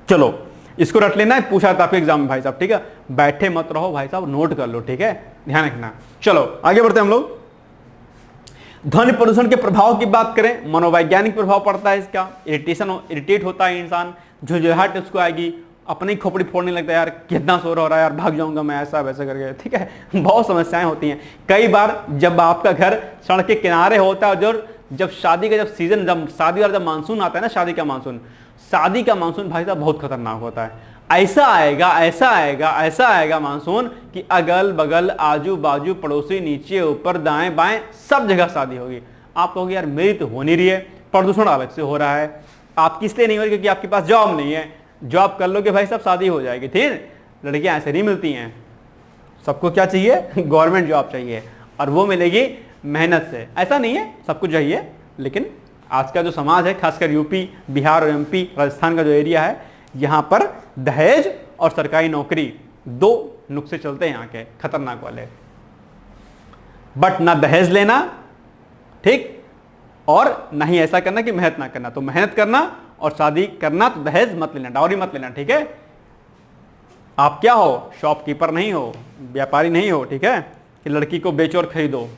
चलो इसको रट लेना है, पूछा था आपके एग्जाम में भाई साहब, ठीक है। बैठे मत रहो भाई साहब, नोट कर लो, ठीक है, ध्यान रखना। चलो आगे बढ़ते हैं हम लोग। ध्वनि प्रदूषण के प्रभाव की बात करें, मनोवैज्ञानिक प्रभाव पड़ता है इसका, इरिटेट होता है इंसान, झुंझुलाहट उसको आएगी, अपनी खोपड़ी फोड़ने लगता है, यार कितना शोर हो रहा है यार, भाग जाऊंगा मैं, ऐसा वैसा करके, ठीक है। बहुत समस्याएं होती हैं। कई बार जब आपका घर सड़क के किनारे होता है, और जब शादी का सीजन, जब शादी वाला जब मानसून आता है ना, शादी का मानसून भाई साहब बहुत खतरनाक होता है। ऐसा आएगा मानसून कि अगल बगल आजू बाजू पड़ोसी नीचे ऊपर दाएं बाएं सब जगह शादी होगी। आप कहोगे यार मेरी तो हो नहीं रही है, प्रदूषण अलग से हो रहा है। आपकी इसलिए नहीं हो रही क्योंकि आपके पास जॉब नहीं है, जॉब कर लोगे भाई सब शादी हो जाएगी, ठीक। लड़कियां ऐसे नहीं मिलती हैं, सबको क्या चाहिए, गवर्नमेंट जॉब चाहिए, और वो मिलेगी मेहनत से। ऐसा नहीं है सबको चाहिए, लेकिन आज का जो समाज है, खासकर यूपी, बिहार और एमपी, राजस्थान का जो एरिया है, यहाँ पर दहेज और सरकारी नौकरी दो नुस्खे चलते हैं यहाँ के खतरनाक वाले। बट ना दहेज लेना, ठीक, और ना ही ऐसा करना कि मेहनत ना करना। तो मेहनत करना और शादी करना, तो दहेज मत लेना, डाउरी मत लेना, ठीक है। आप क्या हो, शॉपकीपर नहीं हो, व्यापारी नहीं हो, ठीक है, कि लड़की को बेचो और खरीदो।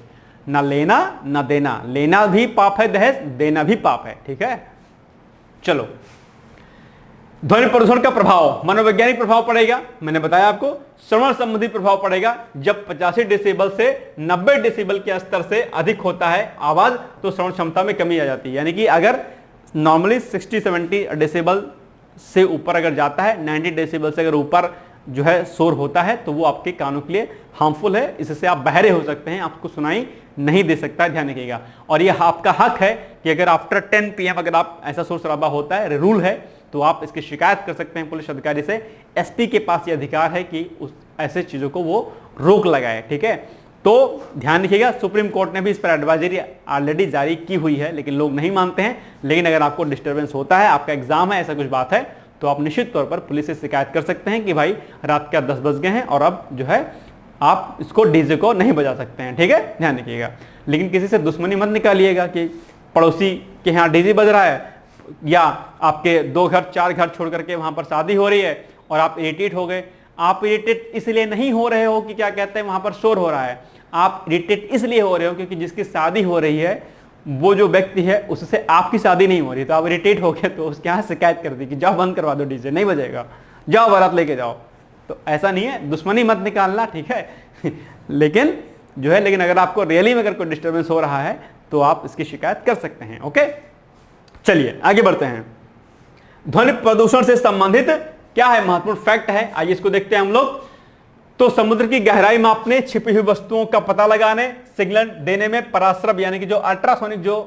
ना लेना ना देना, लेना भी पाप है दहेज, देना भी पाप है, ठीक है। चलो, ध्वनि प्रदूषण का प्रभाव, मनोवैज्ञानिक प्रभाव पड़ेगा, मैंने बताया आपको। श्रवण संबंधी प्रभाव पड़ेगा, जब 85 डेसिबल से 90 डेसिबल के स्तर से अधिक होता है आवाज, तो श्रवण क्षमता में कमी आ जाती है। यानी कि अगर नॉर्मली 60-70 डेसिबल से ऊपर अगर जाता है, 90 डेसिबल से अगर ऊपर जो है शोर होता है, तो वो आपके कानों के लिए हार्मफुल है, इससे आप बहरे हो सकते हैं, आपको सुनाई नहीं दे सकता है, ध्यान रखिएगा। और ये आपका हक है कि अगर आफ्टर 10 PM अगर आप ऐसा शोर शराबा होता है, रूल है, तो आप इसकी शिकायत कर सकते हैं पुलिस अधिकारी से। एसपी के पास ये अधिकार है कि उस ऐसे चीजों को वो रोक लगाए, ठीक है। तो ध्यान रखिएगा, सुप्रीम कोर्ट ने भी इस पर एडवाइजरी ऑलरेडी जारी की हुई है, लेकिन लोग नहीं मानते हैं। लेकिन अगर आपको डिस्टर्बेंस होता है, आपका एग्जाम है, ऐसा कुछ बात है, तो आप निश्चित तौर पर पुलिस से शिकायत कर सकते हैं कि भाई रात के 10 बज गए हैं और अब जो है आप इसको डीजे को नहीं बजा सकते हैं, ठीक है, ध्यान रखिएगा। लेकिन किसी से दुश्मनी मत निकालिएगा कि पड़ोसी के यहाँ डीजे बज रहा है, या आपके 2 घर 4 घर छोड़ करके वहां पर शादी हो रही है और आप इरिटेट हो गए। आप इरिटेट इसलिए नहीं हो रहे हो कि क्या कहते हैं वहां पर शोर हो रहा है, आप इरिटेट इसलिए हो रहे हो क्योंकि जिसकी शादी हो रही है वो जो व्यक्ति है उससे आपकी शादी नहीं हो रही, तो आप इरिटेट हो गए, तो उसके यहाँ शिकायत कर दी कि जाओ बंद करवा दो, डीजे नहीं बजेगा, जाओ बारात लेके जाओ। तो ऐसा नहीं है, दुश्मनी मत निकालना, ठीक है। लेकिन जो है, लेकिन अगर आपको रियली में अगर कोई डिस्टर्बेंस हो रहा है तो आप इसकी शिकायत कर सकते हैं, ओके। चलिए आगे बढ़ते हैं। ध्वनि प्रदूषण से संबंधित क्या है महत्वपूर्ण फैक्ट है, आइए इसको देखते हैं हम लोग। तो समुद्र की गहराई मापने, छिपी हुई वस्तुओं का पता लगाने, सिग्नल देने में पराश्रव यानी कि जो अल्ट्रासोनिक जो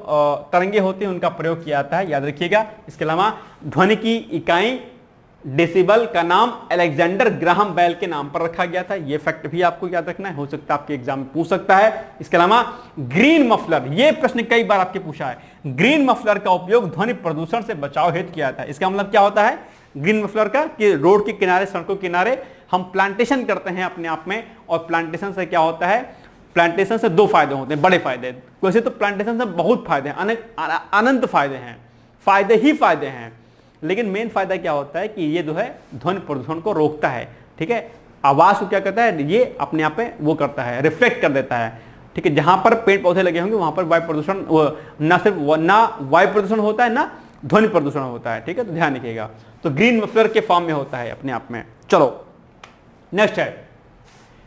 तरंगे होती हैं उनका प्रयोग किया जाता है, याद रखिएगा। इसके अलावा ध्वनि की इकाई डेसिबल का नाम अलेक्जेंडर ग्राहम बेल के नाम पर रखा गया था, यह फैक्ट भी आपको याद रखना है, हो सकता है आपके एग्जाम में पूछ सकता है। इसके अलावा ग्रीन मफलर, यह प्रश्न कई बार आपके पूछा है, ग्रीन मफलर का उपयोग ध्वनि प्रदूषण से बचाव हेतु किया था। इसका मतलब क्या होता है ग्रीन मफलर का, कि रोड के किनारे, सड़कों के किनारे हम प्लांटेशन करते हैं अपने आप में, और प्लांटेशन से क्या होता है, प्लांटेशन से 2 फायदे होते हैं, बड़े फायदे। वैसे तो प्लांटेशन से बहुत फायदे हैं, अनंत फायदे हैं, फायदे ही फायदे हैं, लेकिन मेन फायदा क्या होता है कि ये जो है ध्वनि प्रदूषण को रोकता है, ठीक है। आवाज को क्या करता है, ये अपने आप में वो करता है, रिफ्लेक्ट कर देता है, ठीक है। जहां पर पेड़ पौधे लगे होंगे वहां पर वायु प्रदूषण ना सिर्फ ना वायु प्रदूषण होता है ना ध्वनि प्रदूषण होता है, ठीक है। तो ध्यान रखिएगा, तो ग्रीन मफलर के फॉर्म में होता है अपने आप में। चलो नेक्स्ट है,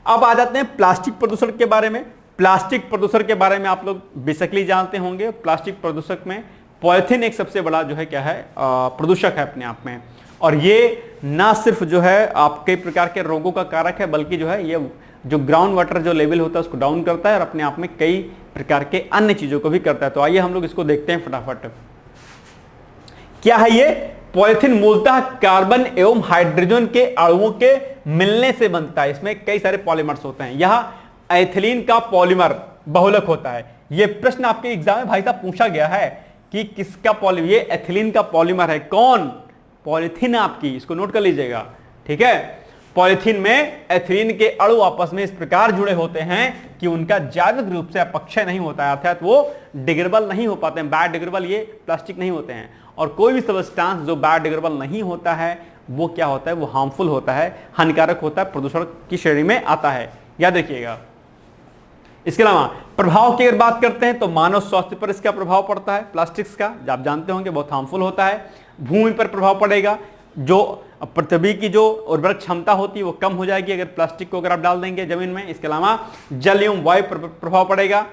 अब आ जाते हैं प्लास्टिक प्रदूषण के बारे में। प्लास्टिक प्रदूषण के बारे में आप लोग बेसिकली जानते होंगे। प्लास्टिक प्रदूषक में पॉलिथीन एक सबसे बड़ा जो है क्या है प्रदूषक है अपने आप में, और ये ना सिर्फ जो है आपके प्रकार के रोगों का कारक है, बल्कि जो है ये जो ग्राउंड वाटर जो लेवल होता है उसको डाउन करता है और अपने आप में कई प्रकार के अन्य चीजों को भी करता है। तो आइए हम लोग इसको देखते हैं फटाफट। क्या है ये, पॉलिथीन मूलतः कार्बन एवं हाइड्रोजन के अणुओं के मिलने से बनता है, इसमें कई सारे पॉलीमर्स होते हैं। यह एथिलीन का पॉलीमर बहुलक होता है। यह प्रश्न आपके एग्जाम में भाई साहब पूछा गया है कि किसका पॉलीमर, ये एथिलीन का पॉलीमर है, कौन, पॉलिथीन आपकी, इसको नोट कर लीजिएगा, ठीक है। पॉलिथीन में एथिलीन के अणु आपस में इस प्रकार जुड़े होते हैं कि उनका जैविक रूप से अपक्षय नहीं होता है, अर्थात वो डिग्रेडेबल नहीं हो पाते हैं, बायोडिग्रेडेबल ये प्लास्टिक नहीं होते हैं। और कोई भी सब्सटेंस जो बायोडिग्रेडेबल नहीं होता है वो क्या होता है, वो हार्मफुल होता है, हानिकारक होता है, प्रदूषण की श्रेणी में आता है, याद रखिएगा। इसके अलावा प्रभाव की अगर बात करते हैं तो मानव स्वास्थ्य पर इसका प्रभाव पड़ता है प्लास्टिक्स का, जो आप जानते होंगे बहुत हार्मफुल होता है। भूमि पर प्रभाव पड़ेगा, जो पृथ्वी की जो उर्वरक क्षमता होती है वो कम हो जाएगी अगर प्लास्टिक को अगर आप डाल देंगे जमीन में। इसके अलावा जल एवं वायु पर प्रभाव पड़ेगा,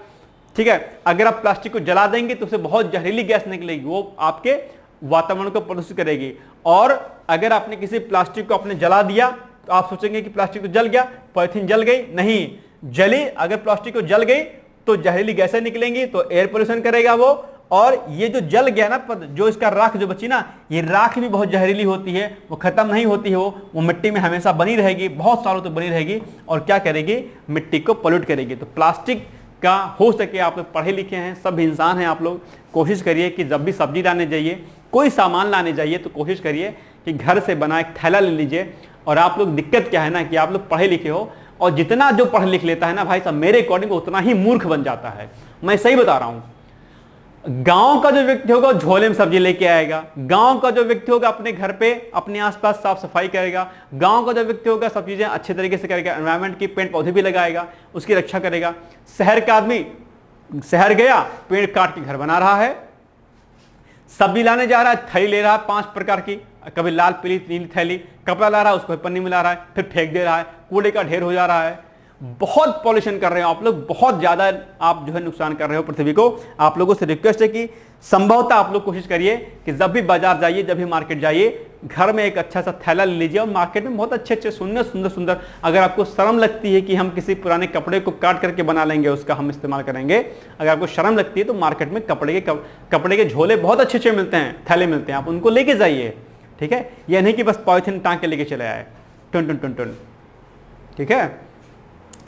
ठीक है। अगर आप प्लास्टिक को जला देंगे तो उससे बहुत जहरीली गैस निकलेगी, वो आपके वातावरण को प्रदूषित करेगी। और अगर आपने किसी प्लास्टिक को आपने जला दिया तो आप सोचेंगे कि प्लास्टिक तो जल गया, पॉलिथीन जल गई, नहीं जली। अगर प्लास्टिक को जल गई तो जहरीली गैसें निकलेंगी, तो एयर पोल्यूशन करेगा वो। और ये जो जल गया ना, जो इसका राख जो बची ना, ये राख भी बहुत जहरीली होती है, वो खत्म नहीं होती है, वो मिट्टी में हमेशा बनी रहेगी, बहुत सालों तक बनी रहेगी और क्या करेगी, मिट्टी को पोल्यूट करेगी। तो प्लास्टिक का हो सके, आप लोग पढ़े लिखे हैं, सब इंसान हैं आप लोग, कोशिश करिए कि जब भी सब्जी लाने जाइए, कोई सामान लाने जाइए तो कोशिश करिए कि घर से बना एक थैला ले लीजिए। और आप लोग दिक्कत क्या है ना कि आप लोग पढ़े लिखे हो, और जितना जो पढ़ लिख लेता है ना भाई साहब, मेरे अकॉर्डिंग उतना ही मूर्ख बन जाता है। मैं सही बता रहा हूं। गांव का जो व्यक्ति होगा झोले में सब्जी लेके आएगा, गांव का जो व्यक्ति होगा अपने घर पे अपने आसपास साफ सफाई करेगा, गांव का जो व्यक्ति होगा सब चीजें अच्छे तरीके से करेगा, एनवायरनमेंट की पेड़ पौधे भी लगाएगा, उसकी रक्षा करेगा। शहर का आदमी शहर गया, पेड़ काट के घर बना रहा है, सब्जी लाने जा रहा है, थैली ले रहा है 5 प्रकार की, कभी लाल पीली नीली थैली, कपड़ा ला रहा है उसको पन्नी में ला रहा है, फिर फेंक दे रहा है, कूड़े का ढेर हो जा रहा है। बहुत पॉल्यूशन कर रहे हो आप लोग, बहुत ज्यादा आप जो है नुकसान कर रहे हो पृथ्वी को। आप लोगों से रिक्वेस्ट है कि संभवतः आप लोग कोशिश करिए कि जब भी बाजार जाइए, जब भी मार्केट जाइए, घर में एक अच्छा सा थैला ले लीजिए। और मार्केट में बहुत अच्छे अच्छे सुंदर, अगर आपको शर्म लगती है कि हम किसी पुराने कपड़े को काट करके बना लेंगे, उसका हम इस्तेमाल करेंगे, अगर आपको शर्म लगती है तो मार्केट में कपड़े के झोले बहुत अच्छे अच्छे मिलते हैं, थैले मिलते हैं, आप उनको लेके जाइए, ठीक है। यह नहीं कि बस पॉलिथीन टांग के लेके चले आए टन, ठीक है।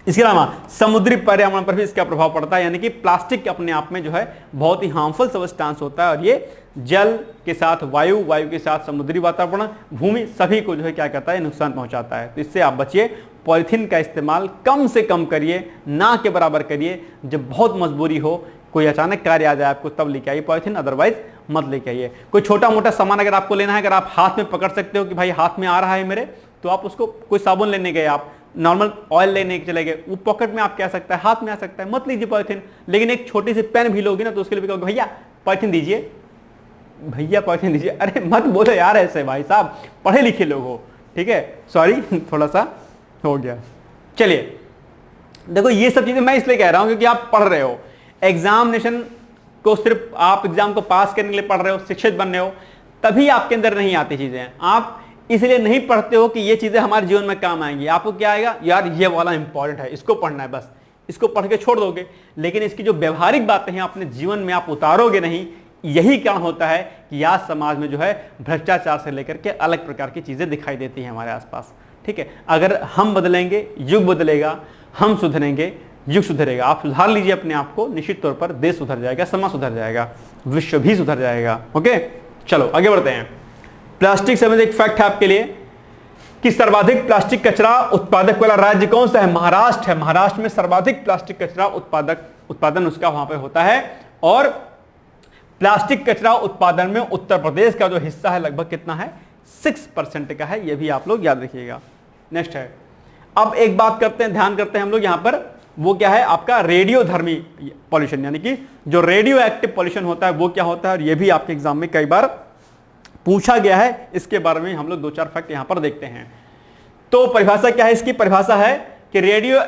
इसके अलावा समुद्री पर्यावरण पर भी इसका प्रभाव पड़ता है, यानी कि प्लास्टिक अपने आप में जो है बहुत ही हार्मफुल सब्सटेंस होता है, और ये जल के साथ वायु, वायु के साथ समुद्री वातावरण, भूमि, सभी को जो है क्या करता है, नुकसान पहुंचाता है। तो इससे आप बचिए, पॉलिथीन का इस्तेमाल कम से कम करिए, ना के बराबर करिए। जब बहुत मजबूरी हो, कोई अचानक कार्य आ जाए आपको, तब लेके आइए पॉलिथीन, अदरवाइज मत लेके आइए। कोई छोटा मोटा सामान अगर आपको लेना है, अगर आप हाथ में पकड़ सकते हो कि भाई हाथ में आ रहा है मेरे, तो आप उसको, कोई साबुन लेने गए, आप नॉर्मल ऑयल लेने के चले गए, वो पॉकेट में आप क्या सकता है, हाथ में आ सकता है, मत लीजिए पॉलिथीन। लेकिन एक छोटी सी पेन भी लोगे ना तो उसके लिए भी कहोगे भैया पॉलिथीन दीजिए, भैया पॉलिथीन दीजिए। अरे मत बोलो यार ऐसे, भाई साहब पढ़े लिखे लोग हो, ठीक है। सॉरी थोड़ा सा हो गया। चलिए देखो, ये सब चीजें मैं इसलिए कह रहा हूं क्योंकि आप पढ़ रहे हो, एग्जामिनेशन को सिर्फ आप एग्जाम को पास करने के लिए पढ़ रहे हो, शिक्षित बन रहे हो, तभी आपके अंदर नहीं आती चीजें। आप इसलिए नहीं पढ़ते हो कि ये चीजें हमारे जीवन में काम आएंगी। आपको क्या आएगा, यार ये वाला इंपॉर्टेंट है, इसको पढ़ना है, बस इसको पढ़ के छोड़ दोगे। लेकिन इसकी जो व्यवहारिक बातें हैं अपने जीवन में आप उतारोगे नहीं। यही कारण होता है कि आज समाज में जो है भ्रष्टाचार से लेकर के अलग प्रकार की चीजें दिखाई देती हैं हमारे आसपास, ठीक है। अगर हम बदलेंगे, युग बदलेगा, हम सुधरेंगे, युग सुधरेगा। आप सुधार लीजिए अपने आप को, निश्चित तौर पर देश सुधर जाएगा, समाज सुधर जाएगा, विश्व भी सुधर जाएगा। ओके, चलो आगे बढ़ते हैं। प्लास्टिक से एक फैक्ट है आपके लिए कि सर्वाधिक प्लास्टिक कचरा उत्पादक वाला राज्य कौन सा है, महाराष्ट्र है। महाराष्ट्र में सर्वाधिक प्लास्टिक कचरा उत्पादन उसका वहां पे होता है। और प्लास्टिक कचरा उत्पादन में उत्तर प्रदेश का जो हिस्सा है लगभग कितना है, 6% का है। यह भी आप लोग याद रखिएगा। नेक्स्ट है, अब एक बात करते हैं, ध्यान करते हैं हम लोग यहां पर, वो क्या है आपका रेडियोधर्मी पॉल्यूशन, यानी कि जो रेडियो एक्टिव पॉल्यूशन होता है वो क्या होता है। और यह भी आपके एग्जाम में कई बार पूछा गया है, इसके बारे में हम लोग 2-4 फैक्ट यहां पर देखते हैं। तो परिभाषा क्या है इसकी, परिभाषा है कि रेडियो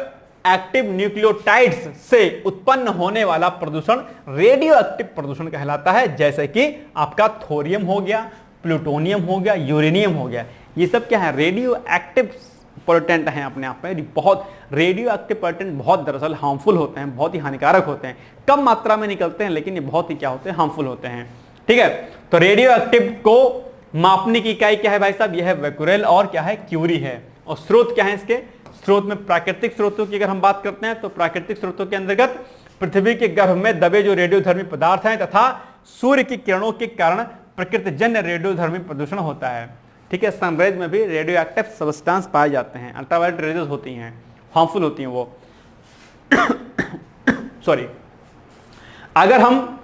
एक्टिव न्यूक्लियोटाइड्स से उत्पन्न होने वाला प्रदूषण रेडियो एक्टिव प्रदूषण कहलाता है। जैसे कि आपका थोरियम हो गया, प्लूटोनियम हो गया, यूरेनियम हो गया, ये सब क्या है, रेडियो एक्टिव पोल्यूटेंट हैं अपने आप में। बहुत रेडियो एक्टिव पोल्यूटेंट बहुत दरअसल हार्मफुल होते हैं, बहुत ही हानिकारक होते हैं। कम मात्रा में निकलते हैं लेकिन ये बहुत ही क्या होते हैं, हार्मफुल होते हैं, ठीक है। तो रेडियो एक्टिव को मापने की इकाई क्या है भाई साहब, यह है बेक्यूरेल और क्या है, क्यूरी है। और स्रोत क्या है इसके, स्रोत में प्राकृतिक स्रोतों की अगर हम बात करते हैं तो प्राकृतिक स्रोतों के अंतर्गत पृथ्वी के गर्भ में दबे जो रेडियोधर्मी पदार्थ हैं तथा सूर्य की किरणों के कारण प्रकृतिजन्य रेडियोधर्मी प्रदूषण होता है, ठीक है। सनराइज में भी रेडियो एक्टिव सब्सटेंस पाए जाते हैं, अल्ट्रावायलेट रेजेस होती हैं, हार्मफुल होती हैं वो। सॉरी, अगर हम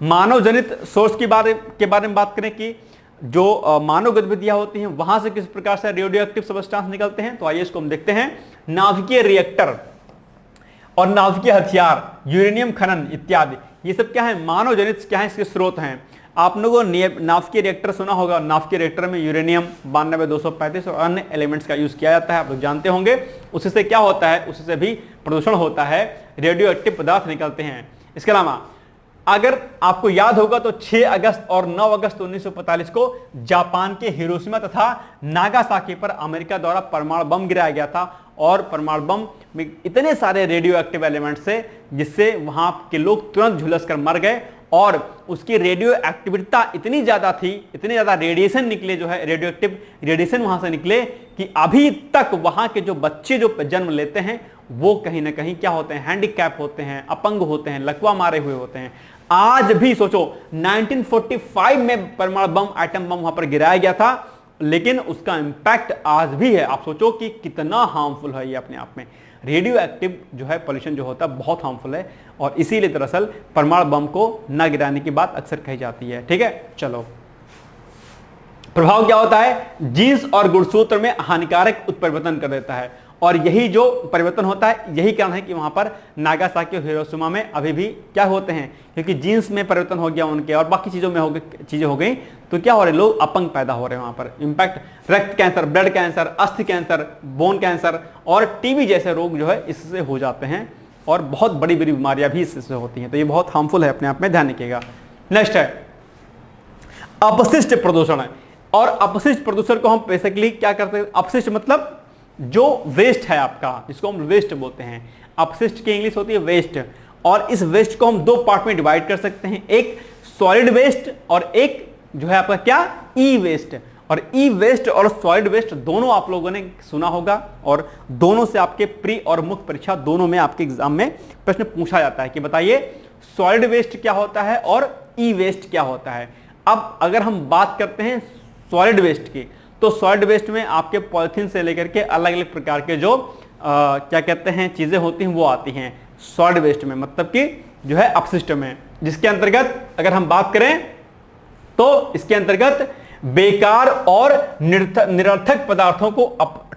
मानव जनित सोर्स के बारे में बात करें कि जो मानव गतिविधियां होती हैं वहां से किस प्रकार से रेडियो एक्टिव सब्सटेंस निकलते हैं, तो आइए इसको हम देखते हैं। नाभिकीय रिएक्टर, और नाभिकीय हथियार, यूरेनियम खनन इत्यादि, ये सब क्या है, मानव जनित क्या है, इसके स्रोत हैं। आप लोगों ने नाभिकीय रिएक्टर सुना होगा, नाभिकीय रिएक्टर में यूरेनियम 92-235 और अन्य एलिमेंट्स का यूज किया जाता है, आप लोग जानते होंगे। उससे क्या होता है, उससे भी प्रदूषण होता है, रेडियो एक्टिव पदार्थ निकलते हैं। इसके अलावा अगर आपको याद होगा तो 6 अगस्त और 9 अगस्त 1945 को जापान के हिरोशिमा तथा नागासाकी पर अमेरिका द्वारा परमाणु बम गिराया गया था, और परमाणु बम में इतने सारे रेडियो एक्टिव एलिमेंट्स थे जिससे वहां के लोग तुरंत झुलस कर मर गए, और उसकी रेडियो एक्टिविटी इतनी ज्यादा थी, इतने ज्यादा रेडिएशन निकले, जो है रेडियो एक्टिव रेडिएशन वहां से निकले कि अभी तक वहां के जो बच्चे जो जन्म लेते हैं वो कहीं ना कहीं क्या होते हैं, हैंडीकैप होते हैं, अपंग होते हैं, लकवा मारे हुए होते हैं। आज भी सोचो 1945 में परमाणु बम, एटम बम वहां पर गिराया गया था, लेकिन उसका इंपैक्ट आज भी है। आप सोचो कि कितना हार्मफुल है ये अपने आप में। रेडियो एक्टिव जो है पॉल्यूशन जो होता है बहुत हार्मफुल है, और इसीलिए दरअसल परमाणु बम को न गिराने की बात अक्सर कही जाती है। ठीक है, चलो प्रभाव क्या होता है, जीन्स और गुणसूत्र में हानिकारक उत्परिवर्तन कर देता है, और यही जो परिवर्तन होता है यही कारण है कि वहां पर नागासाकी और हिरोशिमा में अभी भी क्या होते हैं, क्योंकि जीन्स में परिवर्तन हो गया उनके और बाकी चीजों में चीजें हो गई, तो क्या हो रहे, लोग अपंग पैदा हो रहे हैं वहां पर। इंपैक्ट रक्त कैंसर, ब्लड कैंसर, अस्थि कैंसर, बोन कैंसर और टीबी जैसे रोग जो है इससे हो जाते हैं, और बहुत बड़ी बड़ी बीमारियां भी इससे होती हैं। तो ये बहुत हार्मफुल है, अपने आप में ध्यान रखिएगा। नेक्स्ट है अपशिष्ट प्रदूषण है, और अपशिष्ट प्रदूषण को हम बेसिकली क्या करते हैं, अपशिष्ट मतलब जो वेस्ट है आपका, जिसको हम वेस्ट बोलते हैं। अपशिष्ट की इंग्लिश होती है वेस्ट, और इस वेस्ट को हम 2 पार्ट में डिवाइड कर सकते हैं, एक सॉलिड वेस्ट और एक जो है आपका क्या, ई वेस्ट। और ई वेस्ट और सॉलिड वेस्ट दोनों आप लोगों ने सुना होगा, और दोनों से आपके प्री और मुख्य परीक्षा दोनों में आपके एग्जाम में प्रश्न पूछा जाता है कि बताइए सॉलिड वेस्ट क्या होता है और ई वेस्ट क्या होता है। अब अगर हम बात करते हैं सॉलिड वेस्ट की, तो सॉलिड वेस्ट में आपके पॉलिथीन से लेकर के अलग अलग प्रकार के जो क्या कहते हैं चीजें होती हैं वो आती हैं सॉलिड वेस्ट में, मतलब कि जो है अपशिष्ट में, जिसके अंतर्गत अगर हम बात करें तो इसके अंतर्गत बेकार और निरर्थक पदार्थों को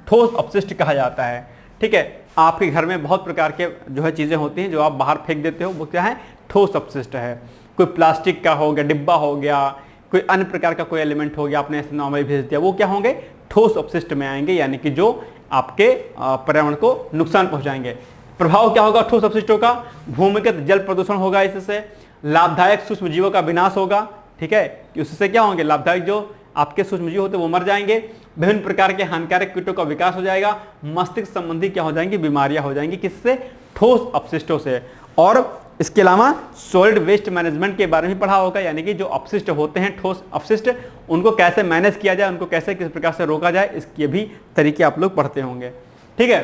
ठोस अपशिष्ट कहा जाता है। ठीक है, आपके घर में बहुत प्रकार के जो है चीजें होती हैं जो आप बाहर फेंक देते हो, वो क्या है, ठोस अपशिष्ट है। कोई प्लास्टिक का हो गया, डिब्बा हो गया, कोई अन्य प्रकार का कोई एलिमेंट हो गया, आपने ऐसे नॉर्मली भेज दिया, वो क्या होंगे, ठोस अपशिष्ट में आएंगे, यानी कि जो आपके पर्यावरण को नुकसान पहुंचाएंगे। प्रभाव क्या होगा ठोस अपशिष्टों का, भूमिगत जल प्रदूषण होगा, इससे लाभदायक सूक्ष्म जीवों का विनाश होगा। ठीक है, कि उससे क्या होंगे, लाभदायक जो आपके सूक्ष्म जीव होते हैं वो मर जाएंगे, विभिन्न प्रकार के हानिकारक कीटों का विकास हो जाएगा, मस्तिष्क संबंधी क्या हो जाएंगी, बीमारियां हो जाएंगी, किससे, ठोस अपशिष्टों से। और इसके अलावा सॉलिड वेस्ट मैनेजमेंट के बारे में पढ़ा होगा, यानी कि जो अपशिष्ट होते हैं, ठोस अपशिष्ट, उनको कैसे मैनेज किया जाए, उनको कैसे किस प्रकार से रोका जाए, इसके भी तरीके आप लोग पढ़ते होंगे। ठीक है,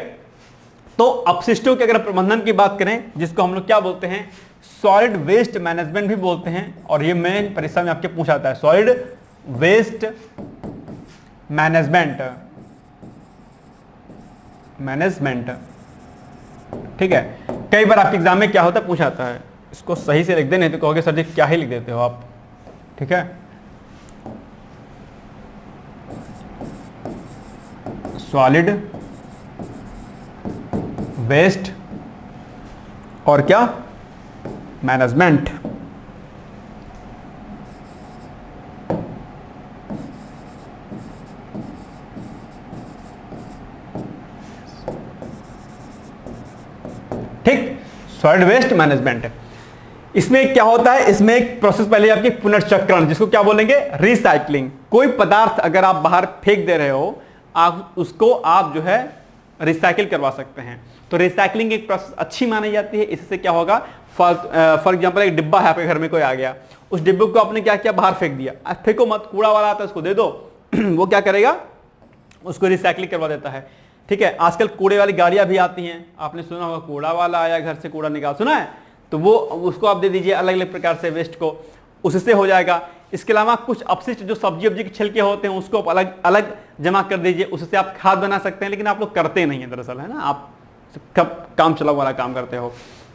तो अपशिष्टों के अगर प्रबंधन की बात करें, जिसको हम लोग क्या बोलते हैं, सॉलिड वेस्ट मैनेजमेंट भी बोलते हैं, और ये मेन परीक्षा में आपके पूछा जाता है, सॉलिड वेस्ट मैनेजमेंट। ठीक है, कई बार आपके एग्जाम में क्या होता है, पूछा जाता है, इसको सही से लिख दें, नहीं तो कहोगे सर जी क्या ही लिख देते हो आप। ठीक है, सॉलिड वेस्ट और क्या, मैनेजमेंट। ठीक, सॉलिड वेस्ट मैनेजमेंट। इसमें क्या होता है, इसमें एक प्रोसेस पहले आपकी पुनर्चक्रण, जिसको क्या बोलेंगे, रिसाइकलिंग। कोई पदार्थ अगर आप बाहर फेंक दे रहे हो, आप उसको आप जो है रिसाइकिल करवा सकते हैं। तो रिसाइकलिंग एक प्रोसेस अच्छी मानी जाती है। इससे क्या होगा, फॉर एग्जाम्पल एक डिब्बा है आपके घर में, कोई आ गया, उस डिब्बे को आपने क्या किया, बाहर फेंक दिया। फेंको मत, कूड़ा वाला आता है उसको दे दो वो क्या करेगा, उसको रिसाइकलिंग करवा देता है। ठीक है, आजकल कूड़े वाली गाड़ियां भी आती हैं, आपने सुना होगा, कूड़ा वाला आया घर से कूड़ा निकाल, सुना है, तो वो उसको आप दे दीजिए अलग अलग प्रकार से वेस्ट को, उससे हो जाएगा। इसके अलावा कुछ अपशिष्ट जो सब्जी वब्जी के छिलके होते हैं उसको आप अलग अलग जमा कर दीजिए, उससे आप खाद बना सकते हैं, लेकिन आप लोग करते नहीं है दरअसल, है ना, आप कब काम चलाओ वाला काम करते हो।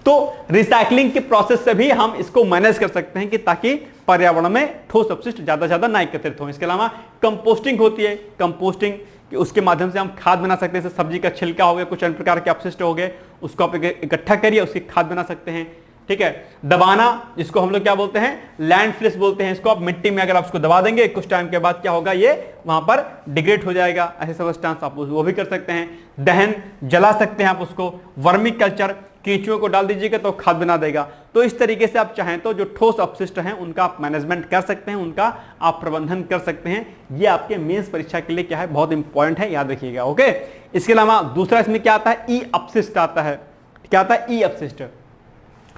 तो रिसाइकलिंग के प्रोसेस से भी हम इसको मैनेज कर सकते हैं कि ताकि पर्यावरण में ठोस अपशिष्ट ज्यादा से ज्यादा ना एकत्रित हो। इसके अलावा कंपोस्टिंग होती है, कंपोस्टिंग कि उसके माध्यम से हम खाद बना सकते हैं। जैसे सब्जी का छिलका हो गया, कुछ अन्य प्रकार के अपशिष्ट हो गए, उसको आप इकट्ठा करिए, उसकी खाद बना सकते हैं। ठीक है, दबाना, जिसको हम लोग क्या बोलते हैं, लैंडफिल्स बोलते हैं। इसको आप मिट्टी में अगर आप उसको दबा देंगे, कुछ टाइम के बाद क्या होगा, ये वहां पर डिग्रेड हो जाएगा। ऐसे सब्सटेंस आप वो भी कर सकते हैं। दहन, जला सकते हैं आप उसको। वर्मी कल्चर, कीचुओं को डाल दीजिएगा तो खाद बना देगा। तो इस तरीके से आप चाहें तो जो ठोस अपशिष्ट हैं उनका आप मैनेजमेंट कर सकते हैं, उनका आप प्रबंधन कर सकते हैं। ये आपके मेंस परीक्षा के लिए क्या है, बहुत इंपॉर्टेंट है, याद रखिएगा। ओके, इसके अलावा दूसरा इसमें क्या आता है, ई अपशिष्ट आता है। क्या आता है, ई अपशिष्ट।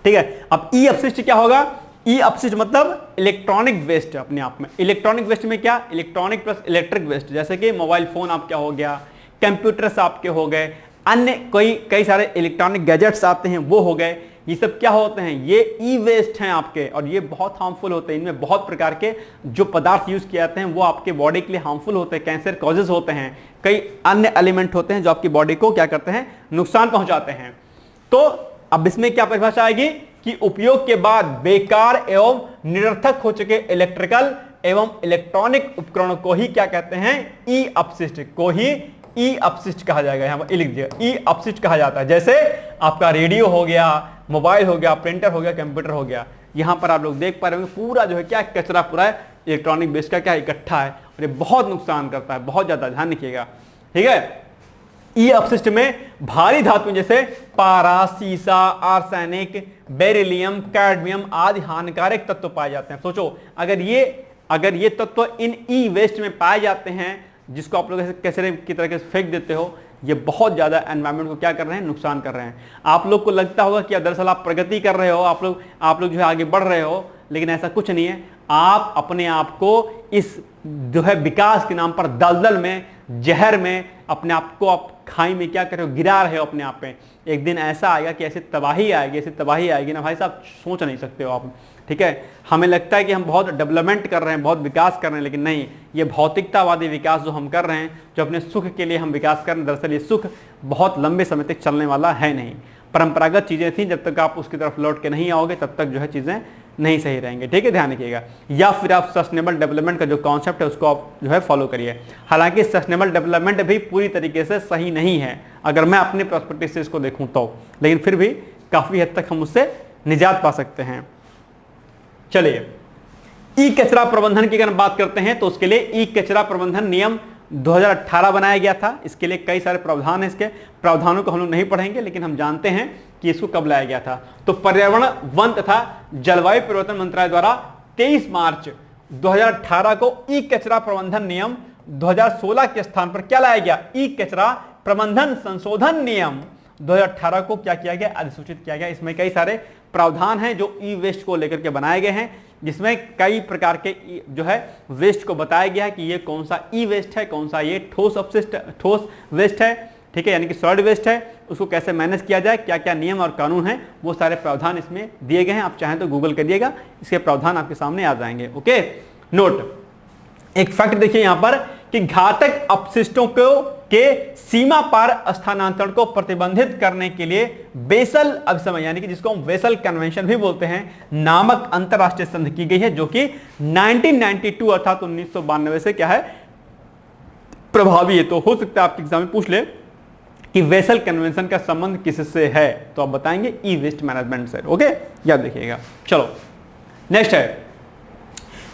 ठीक है, अब ई अपशिष्ट क्या होगा, ई अपशिष्ट मतलब इलेक्ट्रॉनिक वेस्ट अपने आप में। इलेक्ट्रॉनिक वेस्ट में क्या, इलेक्ट्रॉनिक प्लस इलेक्ट्रिक वेस्ट, जैसे कि मोबाइल फोन आपका हो गया, कंप्यूटर्स आपके हो गए, अन्य कई सारे इलेक्ट्रॉनिक गैजेट्स आते हैं वो हो गए। ये सब क्या होते हैं, ये ई वेस्ट हैं आपके, और ये बहुत हार्मफुल होते हैं। इनमें बहुत प्रकार के जो पदार्थ यूज किए जाते हैं वो आपके बॉडी के लिए हार्मफुल होते हैं, कैंसर कॉजेज होते हैं। कई अन्य एलिमेंट होते हैं जो आपकी बॉडी को क्या करते हैं, नुकसान पहुंचाते हैं। तो अब इसमें क्या परिभाषा आएगी कि उपयोग के बाद बेकार एवं निरर्थक हो चुके इलेक्ट्रिकल एवं इलेक्ट्रॉनिक उपकरणों को ही क्या कहते हैं, ई अपशिष्ट को ही ई अपशिष्ट कहा जाएगा। यहां पर लिख दिया, ई अपशिष्ट कहा जाता है। जैसे आपका रेडियो हो गया, मोबाइल हो गया, प्रिंटर हो गया, कंप्यूटर हो गया। यहां पर आप लोग देख पा रहे होंगे पूरा जो है क्या कचरा पूरा इलेक्ट्रॉनिक वेस्ट का क्या इकट्ठा है, और ये बहुत नुकसान करता है, बहुत ज्यादा ध्यान रखिएगा। ठीक है, ई अपशिष्ट में भारी धातु जैसे पारा, सीसा, आर्सेनिक, बेरिलियम, कैडमियम आदि हानिकारक तत्व पाए जाते हैं। सोचो अगर ये तत्व इन ई वेस्ट में पाए जाते हैं, जिसको आप लोग ऐसे कचरे की तरह से फेंक देते हो, ये बहुत ज्यादा एनवायरनमेंट को क्या कर रहे हैं, नुकसान कर रहे हैं। आप लोग को लगता होगा कि दरअसल आप प्रगति कर रहे हो, आप लोग जो है आगे बढ़ रहे हो, लेकिन ऐसा कुछ नहीं है। आप अपने आप को इस जो है विकास के नाम पर दलदल में, जहर में अपने आप को आप खाई में क्या कर रहे हो, गिरा रहे हो अपने आप पे। एक दिन ऐसा आएगा कि ऐसी तबाही आएगी ना भाई साहब, सोच नहीं सकते हो आप। ठीक है, हमें लगता है कि हम बहुत डेवलपमेंट कर रहे हैं, बहुत विकास कर रहे हैं, लेकिन नहीं, ये भौतिकतावादी विकास जो हम कर रहे हैं, जो अपने सुख के लिए हम विकास कर रहे हैं, दरअसल ये सुख बहुत लंबे समय तक चलने वाला है नहीं। परंपरागत चीजें थी, जब तक आप उसकी तरफ लौट के नहीं आओगे तब तक जो है चीजें नहीं सही रहेंगे। ठीक है, ध्यान रखिएगा। या फिर आप सस्टेनेबल डेवलपमेंट का जो कॉन्सेप्ट है उसको आप जो है फॉलो करिए। हालांकि सस्टेनेबल डेवलपमेंट भी पूरी तरीके से सही नहीं है अगर मैं अपने पर्सपेक्टिव से इसको देखूं तो, लेकिन फिर भी काफी हद तक हम उससे निजात पा सकते हैं। चलिए, ई कचरा प्रबंधन की अगर बात करते हैं तो उसके लिए ई कचरा प्रबंधन नियम 2018 बनाया गया था। इसके लिए कई सारे प्रावधान हैं। इसके प्रावधानों को हम लोग नहीं पढ़ेंगे, लेकिन हम जानते हैं कि इसको कब लाया गया था। तो पर्यावरण, वन तथा जलवायु परिवर्तन मंत्रालय द्वारा 23 मार्च 2018 को ई कचरा प्रबंधन नियम 2016 के स्थान पर क्या लाया गया, ई कचरा प्रबंधन संशोधन नियम 2018 को क्या किया गया, अधिसूचित किया गया। इसमें कई सारे प्रावधान हैं जो ई वेस्ट को लेकर के बनाए गए हैं, जिसमें कई प्रकार के जो है वेस्ट को बताया गया है कि ये कौन सा ई वेस्ट है, कौन सा ये ठोस वेस्ट है। ठीक है, यानी कि सॉलिड वेस्ट है, उसको कैसे मैनेज किया जाए, क्या क्या नियम और कानून हैं, वो सारे प्रावधान इसमें दिए गए हैं। आप चाहें तो गूगल करिएगा, इसके प्रावधान आपके सामने आ जाएंगे। ओके, नोट, एक फैक्ट देखिए यहां पर कि घातक अपशिष्टों के सीमा पार स्थानांतरण को प्रतिबंधित करने के लिए बेसल अभिसमन, यानी कि जिसको हम बेसल कन्वेंशन भी बोलते हैं, नामक अंतरराष्ट्रीय संधि की गई है, जो कि 1992 अर्थात 1992 से क्या है, प्रभावी है। तो हो सकता है आपके एग्जाम में पूछ ले कि वेसल कन्वेंशन का संबंध किससे है, तो आप बताएंगे ई वेस्ट मैनेजमेंट से। ओके, याद रखिएगा। चलो, नेक्स्ट है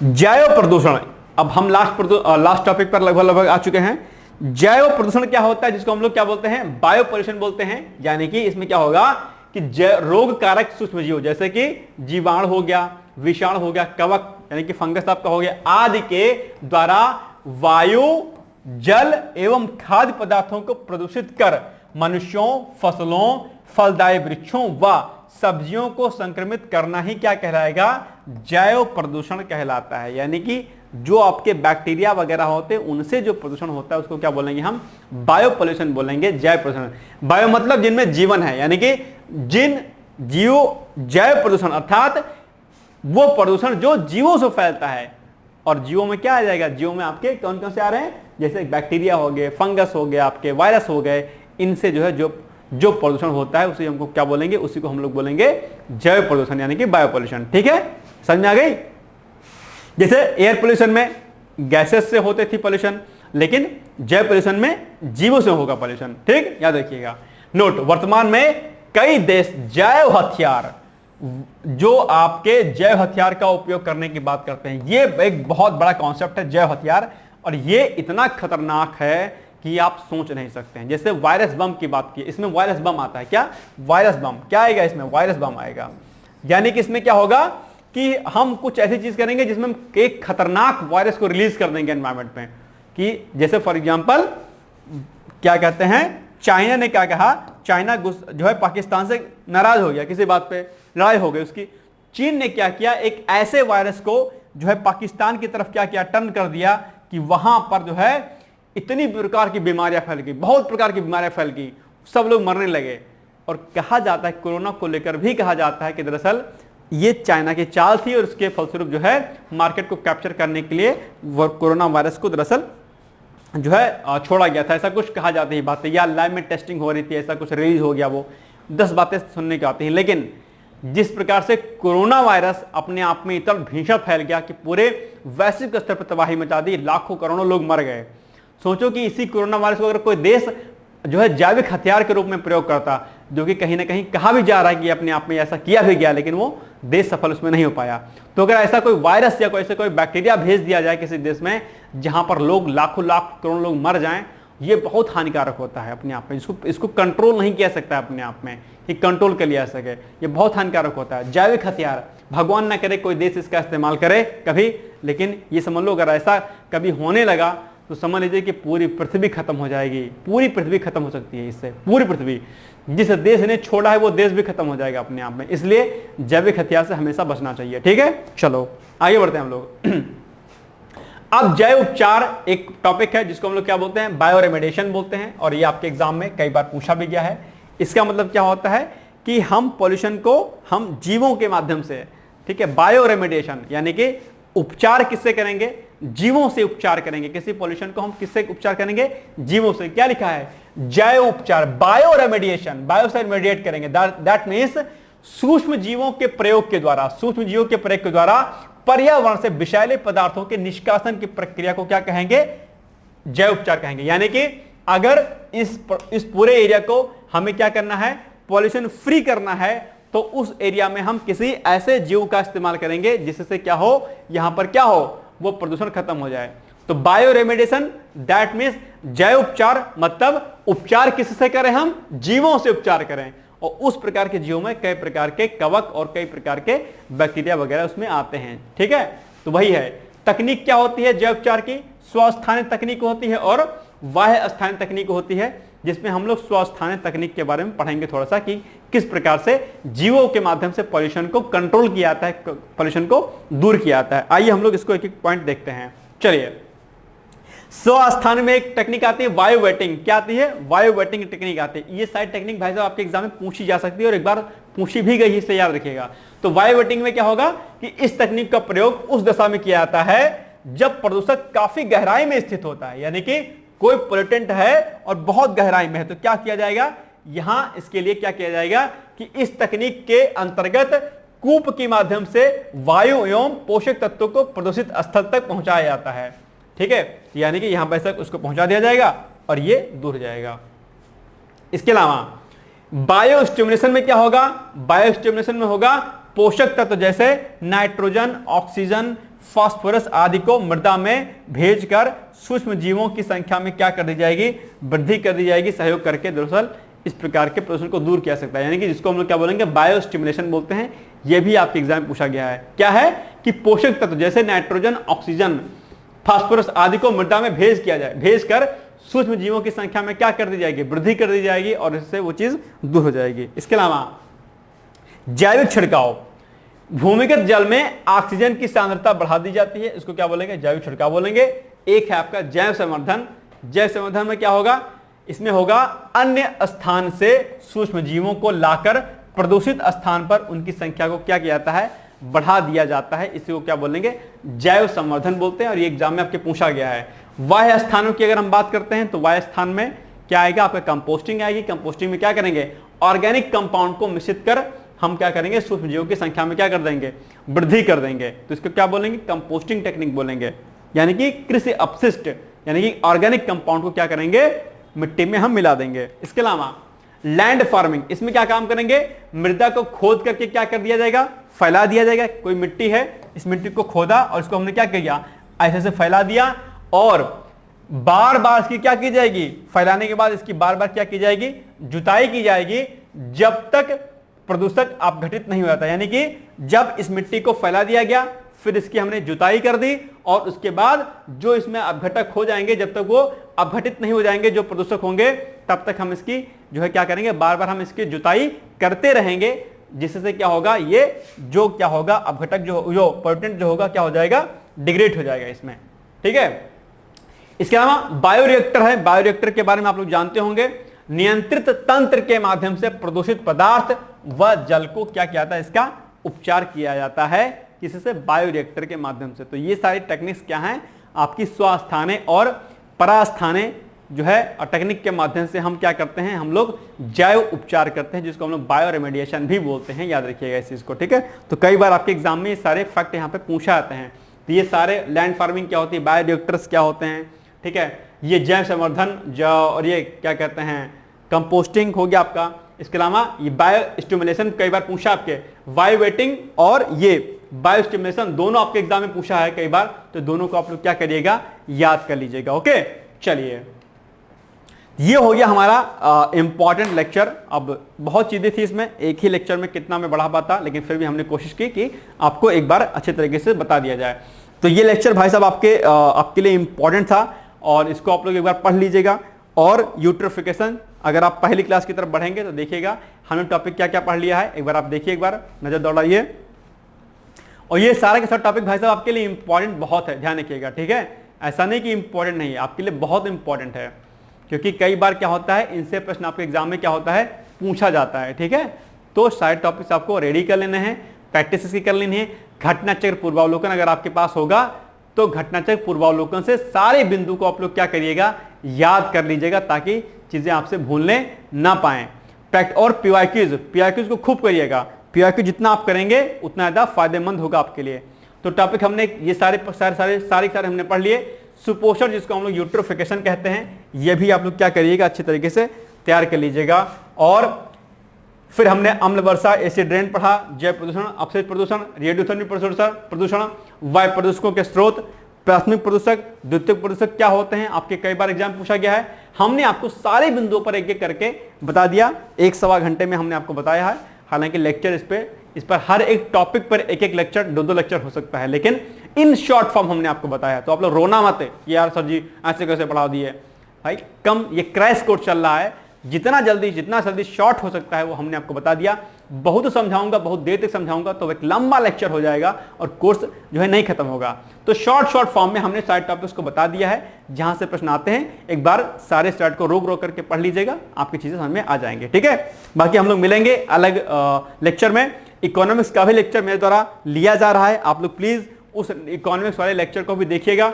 जैव प्रदूषण। अब हम लास्ट टॉपिक पर लगभग आ चुके हैं। जैव प्रदूषण क्या होता है, जिसको हम लोग क्या बोलते हैं, बायो पॉल्यूशन बोलते हैं। यानी कि इसमें क्या होगा कि रोग कारक सूक्ष्म जीव, जैसे कि जीवाणु हो गया, विषाणु हो गया, कवक यानी कि फंगस आपका हो गया, आदि के द्वारा वायु, जल एवं खाद्य पदार्थों को प्रदूषित कर मनुष्यों, फसलों, फलदायी वृक्षों व सब्जियों को संक्रमित करना ही क्या कहलाएगा, जैव प्रदूषण कहलाता है। यानी कि जो आपके बैक्टीरिया वगैरह होते हैं उनसे जो प्रदूषण होता है उसको क्या बोलेंगे, हम बायो पॉल्यूशन बोलेंगे, जैव प्रदूषण। बायो मतलब जिनमें जीवन है, यानी कि जिन जैव प्रदूषण अर्थात वो प्रदूषण जो जीवों से फैलता है। और जीवों में क्या आ जाएगा, जीवों में आपके कौन कौन से आ रहे हैं, जैसे बैक्टीरिया हो गए, फंगस हो गए, आपके वायरस हो गए, इनसे जो है जो प्रदूषण होता है उसे हमको क्या बोलेंगे, उसी को हम लोग बोलेंगे जैव प्रदूषण, यानी कि बायो पॉल्यूशन। ठीक है, समझ में आ गई। जैसे एयर पोल्यूशन में गैसेस से होते थी पॉल्यूशन, लेकिन जैव पॉल्यूशन में जीवों से होगा पॉल्यूशन। ठीक, याद रखिएगा। नोट, वर्तमान में कई देश जैव हथियार, जो आपके जैव हथियार का उपयोग करने की बात करते हैं, ये एक बहुत बड़ा कॉन्सेप्ट है जैव हथियार, और ये इतना खतरनाक है कि आप सोच नहीं सकते हैं। जैसे वायरस बम की बात की, इसमें वायरस बम आता है। क्या वायरस बम, क्या आएगा इसमें? वायरस बम आएगा। यानी कि इसमें क्या होगा कि हम कुछ ऐसी चीज करेंगे जिसमें हम एक खतरनाक वायरस को रिलीज कर देंगे एनवायरमेंट में, कि जैसे फॉर एग्जांपल क्या कहते हैं, चाइना ने क्या कहा, चाइना जो है पाकिस्तान से नाराज हो गया, किसी बात पे लड़ाई हो गई उसकी। चीन ने क्या किया, एक ऐसे वायरस को जो है पाकिस्तान की तरफ क्या किया, टर्न कर दिया, कि वहां पर जो है इतनी प्रकार की बीमारियां फैल गई, बहुत प्रकार की बीमारियां फैल गई, सब लोग मरने लगे। और कहा जाता है, कोरोना को लेकर भी कहा जाता है कि दरअसल ये चाइना की चाल थी, और उसके फलस्वरूप जो है मार्केट को कैप्चर करने के लिए कोरोना वायरस को दरअसल जो है छोड़ा गया था। ऐसा कुछ कहा जाती है बातें, या लैब में टेस्टिंग हो रही थी, ऐसा कुछ रिलीज हो गया। वो 10 बातें सुनने की आती हैं। लेकिन जिस प्रकार से कोरोना वायरस अपने आप में इतना भीषण फैल गया कि पूरे वैश्विक स्तर पर तबाही मचा दी, लाखों करोड़ों लोग मर गए। सोचो कि इसी कोरोना वायरस को अगर कोई देश जो है जैविक हथियार के रूप में प्रयोग करता, जो कि कहीं ना कहीं कहा भी जा रहा है कि अपने आप में ऐसा किया भी गया, लेकिन वो देश सफल उसमें नहीं हो पाया। तो अगर ऐसा कोई वायरस या कोई बैक्टीरिया भेज दिया जाए किसी देश में जहां पर लोग लाखों लाख करोड़ लोग मर जाएं, ये बहुत हानिकारक होता है अपने आप में। इसको कंट्रोल नहीं किया सकता अपने आप में कि कंट्रोल कर लिया सके, ये बहुत हानिकारक होता है। जैविक हथियार, भगवान ना करे कोई देश इसका इस्तेमाल करे कभी, लेकिन ये समझ लो अगर ऐसा कभी होने लगा तो समझ लीजिए कि पूरी पृथ्वी खत्म हो जाएगी। पूरी पृथ्वी खत्म हो सकती है इससे, पूरी पृथ्वी। जिस देश ने छोड़ा है वो देश भी खत्म हो जाएगा अपने आप में। इसलिए जैविक हथियार से हमेशा बचना चाहिए। ठीक है, चलो आगे बढ़ते हैं हम लोग। अब जैव उपचार एक टॉपिक है जिसको हम लोग क्या बोलते हैं, बायो रेमेडिएशन बोलते हैं, और ये आपके एग्जाम में कई बार पूछा भी गया है। इसका मतलब क्या होता है कि हम पॉल्यूशन को हम जीवों के माध्यम से, ठीक है, बायो रेमेडिएशन यानी कि उपचार किससे करेंगे, जीवों से उपचार करेंगे। किसी पॉल्यूशन को हम किससे उपचार करेंगे, जीवों से। क्या लिखा है, जैव उपचार, बायो रेमेडिएशन, बायो से रेमेडिएट करेंगे। दैट मींस सूक्ष्म जीवों के प्रयोग के द्वारा, सूक्ष्म जीवों के प्रयोग के द्वारा पर्यावरण से विषैले पदार्थों के निष्कासन की प्रक्रिया को क्या कहेंगे, जैव उपचार कहेंगे। यानी कि अगर इस पूरे एरिया को हमें क्या करना है, पॉल्यूशन फ्री करना है, तो उस एरिया में हम किसी ऐसे जीव का इस्तेमाल करेंगे जिससे क्या हो, यहां पर क्या हो, वो प्रदूषण खत्म हो जाए। तो बायो रेमेडिएशन दैट मींस जैव उपचार, मतलब उपचार किससे करें, हम जीवों से उपचार करें। और उस प्रकार के जीवों में कई प्रकार के कवक और कई प्रकार के बैक्टीरिया वगैरह उसमें आते हैं। ठीक है, तो वही है तकनीक। क्या होती है जैव उपचार की, स्वस्थानीय तकनीक होती है और बाह्य स्थानीय तकनीक होती है, जिसमें हम लोग स्वस्थानीय तकनीक के बारे में पढ़ेंगे थोड़ा सा कि किस प्रकार से जीवों के माध्यम से पॉल्यूशन को कंट्रोल किया जाता है, पॉल्यूशन को दूर किया जाता है। आइए हम लोग इसको एक एक पॉइंट देखते हैं। चलिए, स्वस्थान में एक टेक्निक आती है वायु वेटिंग। क्या आती है, वायु वेटिंग टेक्निक आती है। ये सारी टेक्निक भाई साहब आपके एग्जाम में पूछी जा सकती है और एक बार पूछी भी गई, इसलिए याद रखिएगा। तो वायु वेटिंग में क्या होगा कि इस तकनीक का प्रयोग उस दशा में किया जाता है जब प्रदूषक काफी गहराई में स्थित होता है, यानी कि कोई पोल्यूटेंट है और बहुत गहराई में है, तो क्या किया जाएगा, यहां इसके लिए क्या किया जाएगा कि इस तकनीक के अंतर्गत कूप के माध्यम से वायु एवं पोषक तत्वों को प्रदूषित स्थल तक पहुंचाया जाता है। ठीक है, यानी कि यहां पर उसको पहुंचा दिया जाएगा और ये दूर जाएगा। इसके अलावा बायो स्टिमुलेशन में क्या होगा, बायो स्टिमुलेशन में होगा पोषक तत्व जैसे नाइट्रोजन, ऑक्सीजन, फास्फोरस आदि को मृदा में भेजकर सूक्ष्म जीवों की संख्या में क्या कर दी जाएगी, वृद्धि कर दी जाएगी, सहयोग करके दरअसल इस प्रकार के प्रदूषण को दूर किया सकता है। यानी कि जिसको हम लोग क्या बोलेंगे, बायो स्टिमुलेशन बोलते हैं। यह भी आपके एग्जाम में पूछा गया है। क्या है कि पोषक तत्व जैसे नाइट्रोजन, ऑक्सीजन, फास्फोरस आदि को मृदा में भेजकर सूक्ष्म जीवों की संख्या में क्या कर दी जाएगी, वृद्धि कर दी जाएगी और इससे वो चीज दूर हो जाएगी। इसके अलावा जैविक छिड़काव, भूमिगत जल में ऑक्सीजन की सांद्रता बढ़ा दी जाती है, इसको क्या बोलेंगे, जैविक छिड़काव बोलेंगे। एक है आपका जैव संवर्धन। जैव संवर्धन में क्या होगा, इसमें होगा अन्य स्थान से सूक्ष्म जीवों को लाकर प्रदूषित स्थान पर उनकी संख्या को क्या किया जाता है, बढ़ा दिया जाता है। इसी को क्या बोलेंगे, जैव संवर्धन बोलते हैं और ये एग्जाम में आपके पूछा गया है। वाह्य स्थानों की अगर हम बात करते हैं तो वाह्य स्थान में क्या आएगा, आपका कंपोस्टिंग आएगी। कंपोस्टिंग में क्या करेंगे, ऑर्गेनिक कंपाउंड को मिश्रित कर हम क्या करेंगे, सूक्ष्म जीवों की संख्या में क्या कर देंगे, वृद्धि कर देंगे। तो इसको क्या बोलेंगे, कंपोस्टिंग टेक्निक बोलेंगे। यानी कि कृषि अपशिष्ट यानी कि ऑर्गेनिक कंपाउंड को क्या करेंगे, मिट्टी में हम मिला देंगे। इसके अलावा लैंड फार्मिंग, इसमें क्या काम करेंगे, मृदा को खोद करके क्या कर दिया जाएगा, फैला दिया जाएगा। कोई मिट्टी है, इस मिट्टी को खोदा और इसको हमने क्या किया, ऐसे से फैला दिया और बार बार इसकी क्या की जाएगी, फैलाने के बाद इसकी बार बार क्या की जाएगी, जुताई की जाएगी, जब तक प्रदूषक अपघटित नहीं हो जाता। यानी कि जब इस मिट्टी को फैला दिया गया, फिर इसकी हमने जुताई कर दी और उसके बाद जो इसमें अपघटक हो जाएंगे, जब तक वो अपघटित नहीं हो जाएंगे जो प्रदूषक होंगे, तब तक हम इसकी जो है क्या करेंगे, बार बार हम इसकी जुताई करते रहेंगे, जिससे क्या होगा, ये जो क्या होगा, अपघटक जो पोल्यूटेंट जो होगा क्या हो जाएगा, डिग्रेड हो जाएगा इसमें। ठीक है। इसके अलावा बायोरिएक्टर है। बायोरिएक्टर के बारे में आप लोग जानते होंगे, नियंत्रित तंत्र के माध्यम से प्रदूषित पदार्थ व जल को क्या किया जाता है, इसका उपचार किया जाता है, किसी से, बायोरिएक्टर के माध्यम से। तो ये सारी टेक्निक्स क्या हैं, आपकी स्वास्थाने और परास्थाने जो है टेक्निक के माध्यम से हम क्या करते हैं, हम लोग जैव उपचार करते हैं, जिसको हम लोग बायो रेमेडिएशन भी बोलते हैं। याद रखिएगा इस चीज को। ठीक है। तो कई बार आपके एग्जाम में ये सारे फैक्ट यहाँ पे पूछा जाते हैं। तो ये सारे लैंड फार्मिंग क्या होती है, बायोरिएक्टर्स क्या होते हैं, ठीक है, ये जैव संवर्धन जो, और ये क्या कहते हैं, कंपोस्टिंग हो गया आपका। इसके अलावा ये बायो स्टिमुलेशन कई बार पूछा आपके, बायो वेटिंग और ये बायो स्टिमुलेशन दोनों आपके एग्जाम में पूछा है कई बार। तो दोनों को आप लोग क्या करिएगा, याद कर लीजिएगा। ओके, चलिए, ये हो गया हमारा इंपॉर्टेंट लेक्चर। अब बहुत चीजें थी इसमें, एक ही लेक्चर में कितना मैं बढ़ा पाता, लेकिन फिर भी हमने कोशिश की कि आपको एक बार अच्छे तरीके से बता दिया जाए। तो ये लेक्चर भाई साहब आपके लिए इंपॉर्टेंट था और इसको आप लोग एक बार पढ़ लीजिएगा। और यूट्रोफिकेशन, अगर आप पहली क्लास की तरफ बढ़ेंगे तो देखिएगा हमने टॉपिक क्या क्या पढ़ लिया है, एक बार आप देखिए, एक बार नजर दौड़ाइए। और ये सारे के सारे टॉपिक भाई साहब आपके लिए इंपॉर्टेंट बहुत है, ध्यान रखिएगा। ठीक है, ऐसा नहीं कि इंपॉर्टेंट नहीं है, आपके लिए बहुत इंपॉर्टेंट है, क्योंकि कई बार क्या होता है, इनसे प्रश्न आपके एग्जाम में क्या होता है, पूछा जाता है। ठीक है, तो सारे टॉपिक्स आपको रेडी कर लेने हैं, प्रैक्टिस इसकी कर लेनी है। घटनाचक्र पूर्वावलोकन अगर आपके पास होगा तो घटनाचक्र पूर्वावलोकन से सारे बिंदु को आप लोग क्या करिएगा, याद कर लीजिएगा, ताकि चीजें आपसे भूलने ना पाए। और पीवाईक्यूज को खूब करिएगा, पीवाईक्यू जितना आप करेंगे उतना ज्यादा फायदेमंद होगा आपके लिए। तो टॉपिक हमने ये सारे हमने पढ़ लिए। सुपोषण, जिसको हम लोग यूट्रोफिकेशन कहते हैं, ये भी आप लोग क्या करिएगा, अच्छे तरीके से तैयार कर लीजिएगा। और फिर हमने अम्ल वर्षा, एसिड रेन पढ़ा, जैव प्रदूषण, अपशिष्ट प्रदूषण, रेडियोधर्मी प्रदूषण, वायु प्रदूषकों के स्रोत, प्राथमिक प्रदूषक, द्वितीयक प्रदूषक क्या होते हैं, आपके कई बार एग्जाम पूछा गया है। हमने आपको सारे बिंदुओं पर एक एक करके बता दिया, 1-1.25 घंटे में हमने आपको बताया है। हालांकि लेक्चर इस पर हर एक टॉपिक पर एक एक लेक्चर, 2-2 लेक्चर हो सकता है, लेकिन इन शॉर्ट फॉर्म हमने आपको बताया। तो आप लोग रोना मत कि यार सर जी ऐसे कैसे पढ़ा दिए भाई, कम, ये क्रैश कोर्स चल रहा है, जितना जल्दी शॉर्ट हो सकता है वो हमने आपको बता दिया। बहुत समझाऊंगा, बहुत देर तक समझाऊंगा तो एक लंबा लेक्चर हो जाएगा और कोर्स जो है नहीं खत्म होगा। तो शॉर्ट फॉर्म में हमने सारे टॉपिक्स को बता दिया है। जहां से प्रश्न आते हैं एक बार सारे स्लाइड को रोक करके पढ़ लीजिएगा, आपकी चीजें समझ में आ जाएंगे। ठीक है, बाकी हम लोग मिलेंगे अलग लेक्चर में। इकोनॉमिक्स का भी लेक्चर मेरे द्वारा लिया जा रहा है, आप लोग प्लीज उस इकोनॉमिक्स वाले लेक्चर को भी देखिएगा।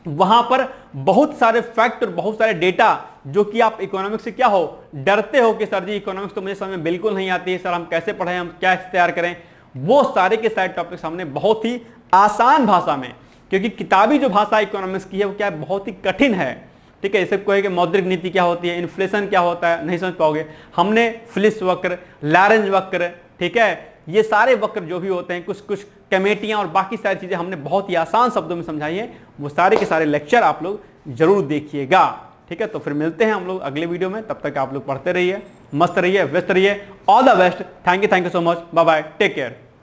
वहां पर बहुत सारे फैक्ट और बहुत सारे डेटा जो कि आप इकोनॉमिक्स से क्या हो, डरते हो कि सर जी इकोनॉमिक्स तो मुझे समझ में बिल्कुल नहीं आती है, सर हम कैसे पढ़ें, हम क्या तैयार करें, वो सारे के सारे टॉपिक्स हमने बहुत ही आसान भाषा में, क्योंकि किताबी जो भाषा इकोनॉमिक्स की है वो क्या है, बहुत ही कठिन है। ठीक है, जैसे कोई कि मौद्रिक नीति क्या होती है, इन्फ्लेशन क्या होता है, नहीं समझ पाओगे। हमने फिलिस वक्र, लैरेंज वक्र, ठीक है, ये सारे वक्र जो भी होते हैं, कुछ कमेटियां और बाकी सारी चीजें हमने बहुत ही आसान शब्दों में समझाई है। वो सारे के सारे लेक्चर आप लोग जरूर देखिएगा। ठीक है, तो फिर मिलते हैं हम लोग अगले वीडियो में। तब तक आप लोग पढ़ते रहिए, मस्त रहिए, व्यस्त रहिए। All the best. Thank you so much. Bye bye, take care.